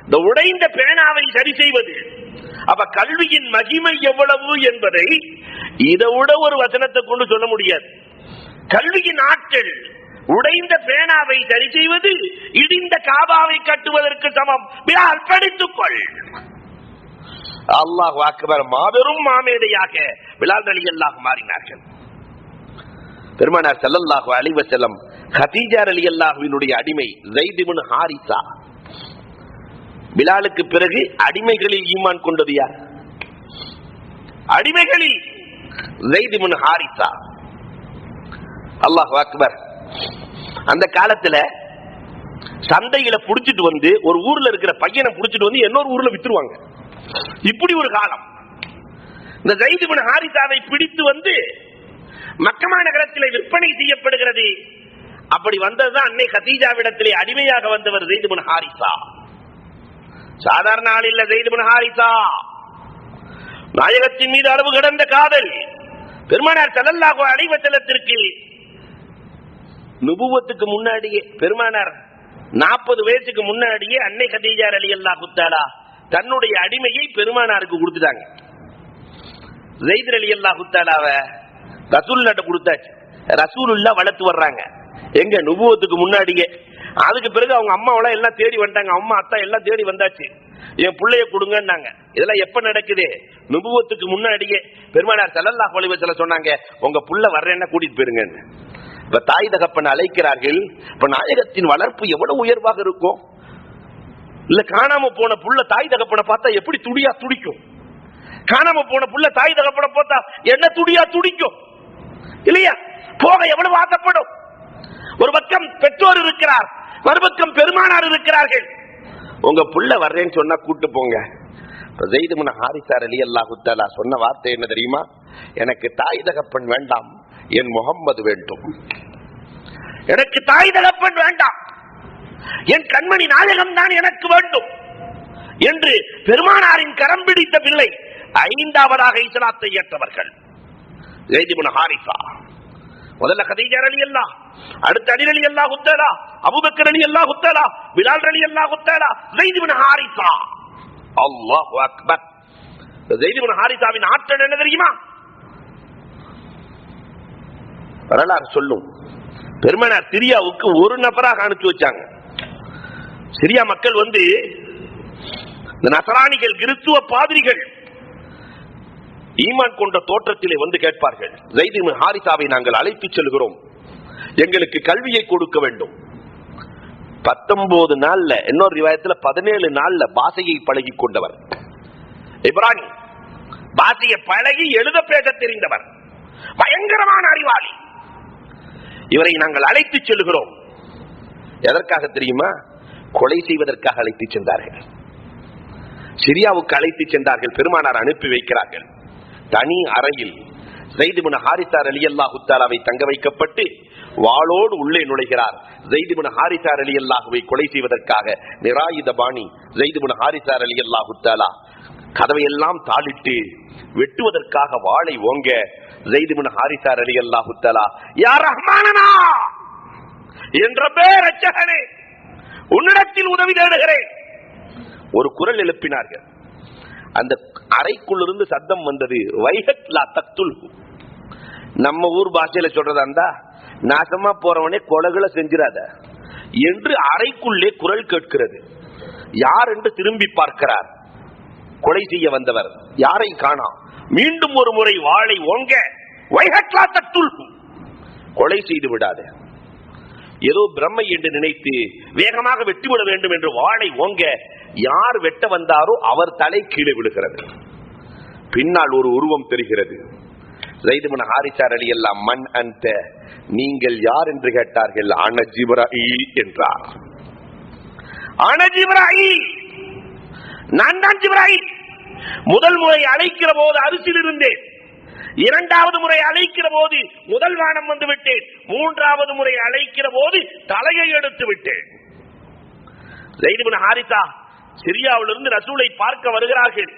இந்த உடைந்த பேனாவை சரி செய்வது, அப்ப கல்வியின் மகிமை எவ்வளவு என்பதை இதை விட ஒரு வசனத்தை கொண்டு சொல்ல முடியாது. கல்வியின் ஆற்றல், உடைந்த பேனாவை சரி செய்வது இடிந்த காபாவை கட்டுவதற்கு சமம். பிலால், படித்துக்கொள். அல்லாஹ் அக்பர். மாபெரும் மாமேதையாக பிலால் ரலியல்லாஹு மாறினார்கள். பெருமானார் ஸல்லல்லாஹு அலைஹி வஸல்லம் கதீஜா ரலியல்லாஹுவினுடைய அடிமை ஸைத் இப்னு ஹாரிஸா. பிலாலுக்கு பிறகு அடிமைகளில் ஈமான் கொண்டது யார்? அடிமைகளில் ஸைத் இப்னு ஹாரிஸா. அல்லாஹ் அக்பர். அந்த காலத்துல சந்தையில புடிச்சிட்டு வந்து ஒரு ஊர்ல இருக்கிற பையனை புடிச்சிட்டு வந்து இன்னொரு ஊர்ல வித்துருவாங்க. இப்படி ஒரு காலம். இந்த ஸைத் இப்னு ஹாரிஸாவை பிடித்து வந்து மக்கமா நகரத்திலே விற்பனை செய்யப்படுகிறது. அப்படி வந்ததுதான் அன்னை கதீஜாவிடத்திலே அடிமையாக வந்தவர் ஸைத் இப்னு ஹாரிஸா. சாதாரண ஆள் இல்ல ஸைத் இப்னு ஹாரிஸா. நாயகத்தின் மீது அளவு கடந்த காதல். பெருமானார் ஸல்லல்லாஹு அலைஹி வஸல்லத்திற்கு நுபுவத்துக்கு முன்னாடியே, பெருமானார் 40 வயசுக்கு முன்னாடியே அன்னை கதீஜா ரலியல்லாஹு தஆலா தன்னுடைய அடிமையை பெருமானாருக்கு கொடுத்துட்டாங்க. ஸைத் ரலியல்லாஹு தஆலாவை ரசூலுல்லாஹ்ட்ட கொடுத்தாச்சு. ரசூலுல்லாஹ் வளர்த்து வர்றாங்க. எங்க நுபுவத்துக்கு முன்னாடியே. அதுக்கு பிறகு அவங்க அம்மாவெல்லாம் எல்லாம் தேடி வந்துட்டாங்க. அம்மா அத்தா எல்லாம் தேடி வந்தாச்சு. என் பிள்ளைய கொடுங்கன்னாங்க. இதெல்லாம் எப்ப நடக்குது? நுபுவத்துக்கு முன்னாடியே. பெருமானார் ஸல்லல்லாஹு அலைஹி வஸல்லம் சொன்னாங்க, உங்க புள்ள வர்றேன்னா கூட்டிட்டு போயிருங்க. இப்ப தாய் தகப்பன் அழைக்கிறார்கள். இப்ப நாயகத்தின் வளர்ப்பு எவ்வளவு உயர்வாக இருக்கும். இல்ல காணாம போன புள்ள தாய் தகப்பனை பார்த்தா எப்படி துடியா துடிக்கும். காணாம போன புள்ள தாய் தகப்பனை பார்த்தா என்ன துடியா துடிக்கும் இல்லையா? போக எவ்வளவு ஆசைப்படும். ஒரு பக்கம் பெற்றோர் இருக்கிறார், மறுபக்கம் பெருமானார் இருக்கிறார்கள். உங்க புள்ள வர்றேன்னு சொன்னா கூட்டு போங்க. ஸைத் இப்னு ஹாரிஸா ரலியல்லாஹு தஆலா சொன்ன வார்த்தை என்ன தெரியுமா? எனக்கு தாய் தகப்பன் வேண்டாம், என் முஹம்மது வேண்டும். எனக்கு தாய் தகப்பன் வேண்டாம், என் கண்மணி நாயகம் தான் எனக்கு வேண்டும் என்று பெருமானாரின் கரம் பிடித்த பிள்ளை 5வதாக இஸ்லாத்தை ஏற்றவர்கள் ஸைத் இப்னு ஹாரிஸா. முதல்ல கதீஜா ரலியல்லாஹு, அடுத்து அலி ரலியல்லாஹு தஆலா, அபூபக்கர் ரலியல்லாஹு தஆலா, பிலால் ரலியல்லாஹு தஆலா, ஸைத் இப்னு ஹாரிஸா. அல்லாஹு அக்பர். ஸைத் இப்னு ஹாரிஸாவின் ஆற்றல் என்ன தெரியுமா? வரலாறு சொல்லும். பெருமானார் சிரியாவுக்கு ஒரு நபராக அனுப்பி வச்சாங்க. சிரியா மக்கள் வந்து இந்த நசராணிகள், கிறிஸ்துவ பாதிரிகள் ஈமான் கொண்ட தோற்றத்திலே வந்து கேட்பார்கள், ஸைத் இப்னு ஹாரிஸாவை நாங்கள் அழைத்து செல்கிறோம், எங்களுக்கு கல்வியை கொடுக்க வேண்டும். 19 நாள்ல, இன்னொரு ரிவாயத்துல 17 நாள்ல பாஷையை பழகி கொண்டவர். இப்ராஹிம் பாஷையை பழகி எழுத பேச தெரிந்தவர், பயங்கரமான அறிவாளி. இவரை நாங்கள் அழைத்து செல்கிறோம். எதற்காக தெரியுமா? கொலை செய்வதற்காக அழைத்து சென்றார்கள். சிரியாவுக்கு அழைத்து சென்றார்கள். பெருமானார் அனுப்பி வைக்கிறார்கள். தனி அறையில் ஸைத் இப்னு ஹாரிஸா ரலியல்லாஹு தஆலாவை தங்க வைக்கப்பட்டு வாளோடு உள்ளே நுழைகிறார். ஸைத் இப்னு ஹாரிஸா ரலியல்லாஹுவை கொலை செய்வதற்காக நிராயுதபாணி ஸைத் இப்னு ஹாரிஸா ரலியல்லாஹு தஆலா கதவையெல்லாம் தாளிட்டு வெட்டுவதற்காக வாளை ஓங்க ஸைத் இப்னு ஹாரிஸா ரலியல்லாஹு தஆலா, யா ரஹ்மானனா, என்ற பேர் ரட்சகனே, உன்னிடத்தில் உதவி தேடுகிறேன் ஒரு குரல் எழுப்பினார்கள். அந்த அறைக்குள்ளிருந்து சத்தம் வந்தது, வைஹக் லா தக்துல்ஹு. நம்ம ஊர் பாஷையில சொல்றதா இருந்தா, நாசமா போறவனே கொலைகளை செஞ்சிடாத, என்று அறைக்குள்ளே குரல் கேட்கிறது. யார் என்று திரும்பி பார்க்கிறார். கொலை செய்ய வந்தவர். யாரை காணோம். மீண்டும் ஒரு முறை வாளை ஓங்க, கொலை செய்து விடாது, ஏதோ பிரம்மை என்று நினைத்து வேகமாக வெட்டிவிட வேண்டும் என்று வாளை ஓங்க, யார் வெட்ட வந்தாரோ அவர் தலை கீழே விடுகிறது. பின்னால் ஒரு உருவம் தெரிகிறது. ஸைத் இப்னு ஹாரிஸா ரலியல்லாஹு அன்ஹு, மன் அன்த, நீங்கள் யார் என்று கேட்டார்கள். அன ஜிப்ராயில் என்றார். அன ஜிப்ராயில், நான் தான் ஜிப்ராயில். முதல் முறை அழைக்கிற போது அரிசியில் இருந்தேன். இரண்டாவது முறை அழைக்கிற போது முதல் வானம் வந்து விட்டேன். மூன்றாவது முறை அழைக்கிற போது தலையை எடுத்து விட்டேன். ஸைத் இப்னு ஹாரிஸா சிரியாவிலிருந்து ரசூலை பார்க்க வருகிறார்கள்.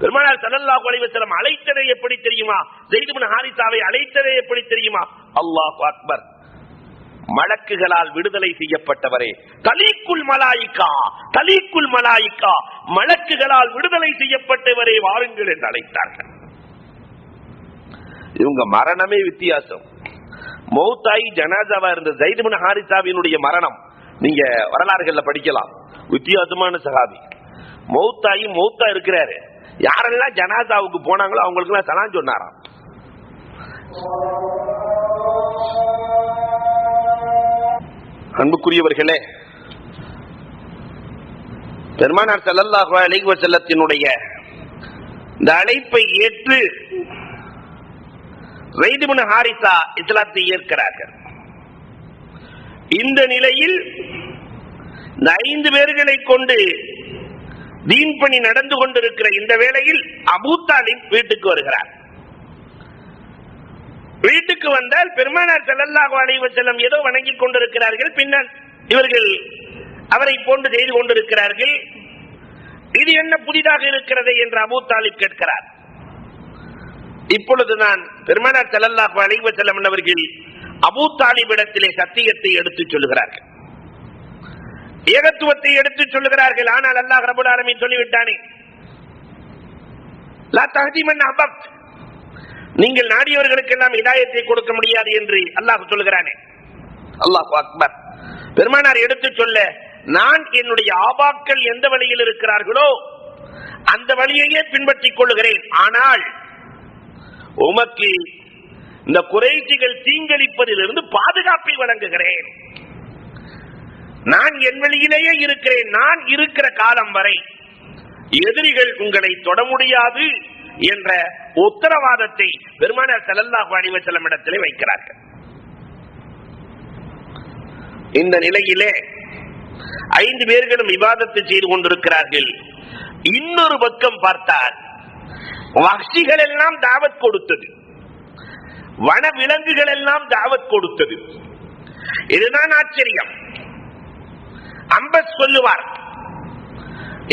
பெருமானார் ஸல்லல்லாஹு அலைஹி வஸல்லம் அழைத்ததை எப்படி தெரியுமா? ஸைத் இப்னு ஹாரிஸாவை அழைத்ததை எப்படி தெரியுமா? அல்லாஹு அக்பர். மலக்குகளால் விடுதலை செய்யப்பட்டவரே, தலீக்குல் மலாயிகா, தலீக்குல் மலாயிகா, மலக்குகளால் விடுதலை செய்யப்பட்டவரே வாருங்கள் என்று அழைத்தார்கள். இவங்க மரணமே வித்தியாசம். மௌத்தாயி ஜனாசாவா இருந்த ஸைத் இப்னு ஹாரிஸாவினுடைய மரணம் நீங்க வரலாறுகள்ல படிக்கலாம். வித்தியாசமான சஹாபி. மௌத்தாயி மௌத்தா இருக்கிறாரு. யாரெல்லாம் ஜனாசாவுக்கு போனாங்களோ அவங்களுக்கு எல்லாம் சலாம் சொன்னாராம். அன்புக்குரியவர்களே, பெருமானார் ஸல்லல்லாஹு அலைஹி வஸல்லத்தினுடைய இந்த அழைப்பை ஏற்று ஸைத் இப்னு ஹாரிஸா இஸ்லாத்தை ஏற்கிறார்கள். இந்த நிலையில் இந்த 5 பேர்களை கொண்டு தீன் பணி நடந்து கொண்டிருக்கிற இந்த வேளையில் அபூ தாலிப் வீட்டுக்கு வருகிறார். வீட்டுக்கு வந்தால் பெருமானார் ஸல்லல்லாஹு அலைஹி வஸல்லம் ஏதோ வணங்கிக் கொண்டிருக்கிறார்கள். பின்னர் இவர்கள் அவரை போன்று செய்து கொண்டிருக்கிறார்கள். இது என்ன புதிதாக இருக்கிறது என்று அபூ தாலிப் கேட்கிறார். இப்பொழுது நான் பெருமானார் ஸல்லல்லாஹு அலைஹி வஸல்லம் அவர்கள் அபூ தாலிபிடத்திலே சத்தியத்தை எடுத்துச் சொல்லுகிறார்கள், ஏகத்துவத்தை எடுத்துச் சொல்லுகிறார்கள். ஆனால் அல்லாஹ் ரப்பல் ஆலமீன் சொல்லிவிட்டானே, லா தஹ்தி மன் அஹ்பப்த், நீங்கள் நாடியவர்களுக்கெல்லாம் ஹிதாயத்தை கொடுக்க முடியாது என்று அல்லாஹ் சொல்லுகிறானே. அல்லாஹு அக்பர். பெருமானார் எடுத்துச் சொல்ல, நான் என்னுடைய ஆபாக்கள் எந்த வழியில் இருக்கிறார்களோ அந்த வழியையே பின்பற்றிக் கொள்ளுகிறேன். ஆனால் உமக்கு இந்த குறைஷிகள் தீங்களிப்பதிலிருந்து பாதுகாப்பை வழங்குகிறேன். நான் என் வழியிலேயே இருக்கிறேன். நான் இருக்கிற காலம் வரை எதிரிகள் உங்களை தொட முடியாது என்ற உத்தரவாதத்தை பெருமானார் ஸல்லல்லாஹு அலைஹி வஸல்லம் இடத்திலே வைக்கிறார்கள். இந்த நிலையிலே 5 பேர்களும் இபாதத்து செய்து கொண்டிருக்கிறார்கள். இன்னொரு பக்கம் பார்த்தால் வஹ்ஷிகள் எல்லாம் தாவத் கொடுத்தது, வன விலங்குகள் எல்லாம் தாவத் கொடுத்தது. இதுதான் ஆச்சரியம். அம்பஸ் சொல்லுவார்,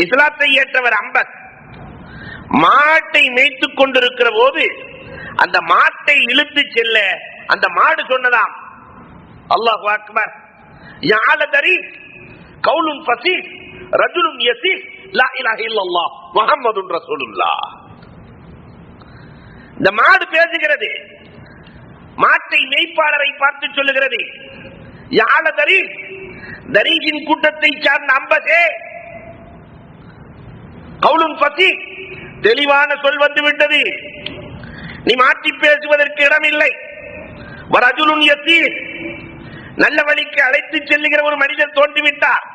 இஸ்லாத்தை ஏற்றவர் அம்பஸ், மாட்டை மேய்த்துக் கொண்டிருக்கிற போது அந்த மாட்டை இழுத்து செல்ல அந்த மாடு சொன்னதாம், அல்லாஹு அக்பர், யாலதரி கவுலுன் ஃபஸீஹ் ரஜுலுன் யஸீஹ் லா இலாஹ இல்லல்லாஹ் முஹம்மதுர் ரசூலுல்லாஹ். இந்த மாடு பேசுகிறது, மாட்டை மேய்ப்பாளரை பார்த்து சொல்லுகிறது, யாலதரி, தரீஜின் கூட்டத்தை சார்ந்த அம்பஸே, கவுலுன் ஃபஸீஹ், தெளிவான சொல் வந்து விட்டது, நீ மாற்றி பேசுவதற்கு இடமில்லை. வரஜுலுன் யஸீஹ், நல்ல வழிக்கு அழைத்து செல்லுகிற ஒரு மனிதர் தோன்றிவிட்டார்.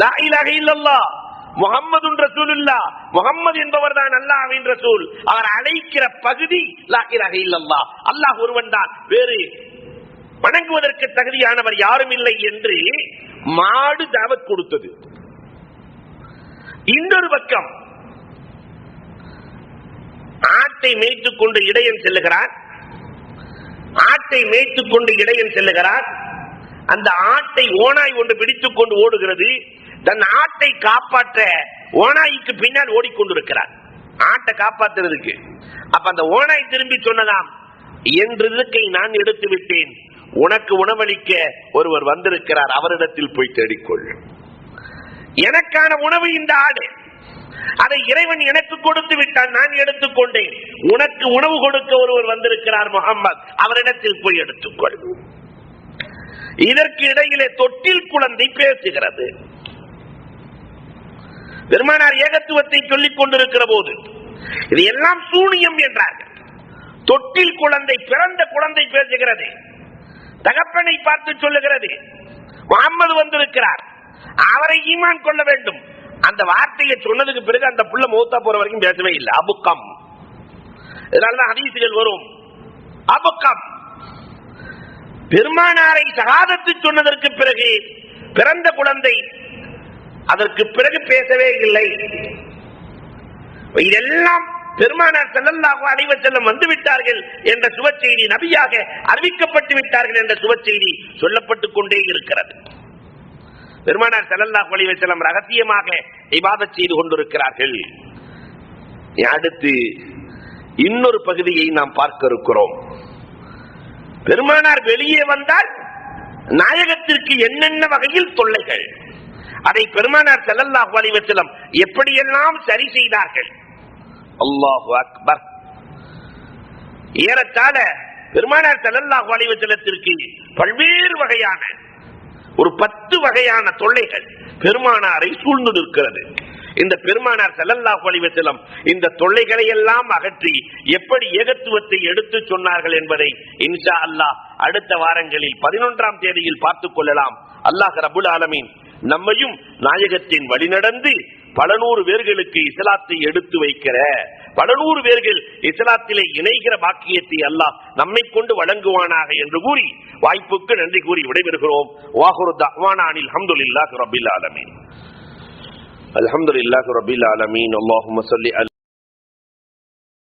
லா இலாஹ இல்லல்லாஹ் முஹம்மதுர் ரசூலுல்லாஹ், முஹம்மது என்பவர் தான் அல்லாஹ்வின் ரசூல். அவர் அழைக்கிற பகுதி லா இலாஹ இல்லல்லாஹ், அல்லாஹ் ஒருவன் தான், வேறு வணங்குவதற்கு தகுதியானவர் யாரும் இல்லை என்று மாடு தாவத் கொடுத்தது. இன்னொரு பக்கம் ஆட்டை மேய்த்துக் கொண்டு இடையன் செல்லுகிறார். ஆட்டை மேய்த்துக் கொண்டு இடையன் செல்லுகிறார். அந்த ஆட்டை ஓனாய் ஒன்று பிடித்துக் கொண்டு ஓடுகிறது. தன் ஆட்டை காப்பாற்ற ஓனாய்க்கு பின்னால் ஓடிக்கொண்டிருக்கிறார், ஆட்டை காப்பாற்றுறதுக்கு. அப்ப அந்த ஓனாய் திரும்பி சொன்னதாம், என் ரிஸ்கை நான் எடுத்து விட்டேன், உனக்கு உணவளிக்க ஒருவர் வந்திருக்கிறார், அவரிடத்தில் போய் தேடிக்கொள். எனக்கான உணவு இந்த ஆடு, அதை இறைவன் எனக்கு கொடுத்து விட்டான், நான் எடுத்துக்கொண்டேன். உனக்கு உணவு கொடுக்க ஒருவர் வந்திருக்கிறார் முஹம்மது, அவரிடத்தில் போய் எடுத்துக்கொள். இதற்கு இடையிலே தொட்டில் குழந்தை பேசுகிறது. பெருமானார் ஏகத்துவத்தை சொல்லிக் கொண்டிருக்கிற போது இது எல்லாம் சூனியம் என்றார்கள். தொட்டில் குழந்தை, பிறந்த குழந்தை பேசுகிறது, தகப்பனை பார்த்து சொல்லுகிறது, முகம்மது வந்திருக்கிறார், அவரை ஈமான் கொள்ள வேண்டும். அந்த வார்த்தையை சொன்னதுக்கு பிறகு அந்த புள்ள மௌத்தா போற வரைக்கும் பேசவே இல்லை. அபுக்கம். இதனால்தான் ஹதீசுகள் வரும். அபுக்கம். பெருமானாரை ஷஹாதத்து சொன்னதற்கு பிறகு பிறந்த குழந்தை அதற்கு பிறகு பேசவே இல்லை. இதெல்லாம் பெருமானார் ஸல்லல்லாஹு அலைஹி வஸல்லம் வந்து விட்டார்கள் என்ற சுபச்செய்தி, நபியாக அறிவிக்கப்பட்டு விட்டார்கள் என்ற சுபச்செய்தி சொல்லப்பட்டுக் கொண்டே இருக்கிறது. பெருமானார் ஸல்லல்லாஹு அலைஹி வஸல்லம் ரகசியமாக இபாதத் செய்து கொண்டிருக்கிறார்கள். அடுத்து இன்னொரு பகுதியை நாம் பார்க்க இருக்கிறோம். பெருமானார் வெளியே வந்தால் நாயகத்திற்கு என்னென்ன வகையில் தொல்லைகள், அதை பெருமானார் ஸல்லல்லாஹு அலைஹி வஸல்லம் எப்படியெல்லாம் சரி செய்தார்கள். அல்லாஹு அக்பர். ஏறத்தாழ பெருமானார் ஸல்லல்லாஹு அலைஹி வஸல்லத்திற்கு பல்வேறு வகையான ஒரு 10 வகையான தொல்லைகள் பெருமானாரை சூழ்ந்து நிற்கிறது. இந்த பெருமானார் ஸல்லல்லாஹு அலைஹி வஸல்லம் இந்த தொல்லைகளை எல்லாம் அகற்றி எப்படி ஏகத்துவத்தை எடுத்து சொன்னார்கள் என்பதை இன்ஷா அல்லாஹ் அடுத்த வாரங்களில் 11ஆம் தேதியில் பார்த்துக் கொள்ளலாம். அல்லாஹ் ரப்புல் ஆலமீன் நம்மையும் நாயகத்தின் வழி நடந்து பல நூறு பேர்களுக்கு இஸ்லாத்தை எடுத்து வைக்கிற, பல நூறு பேர்கள் இஸ்லாத்திலே இணைகிற பாக்கியத்தை அல்லாஹ் நம்மை கொண்டு வழங்குவானாக என்று கூறி வாய்ப்புக்கு நன்றி கூறி விடைபெறுகிறோம். வாஹுரு தஅவானா அனில் ஹம்துலில்லாஹி ரப்பில் ஆலமீன். அல்ஹம்துலில்லாஹி ரப்பில் ஆலமீன். அல்லாஹும்ம ஸல்லி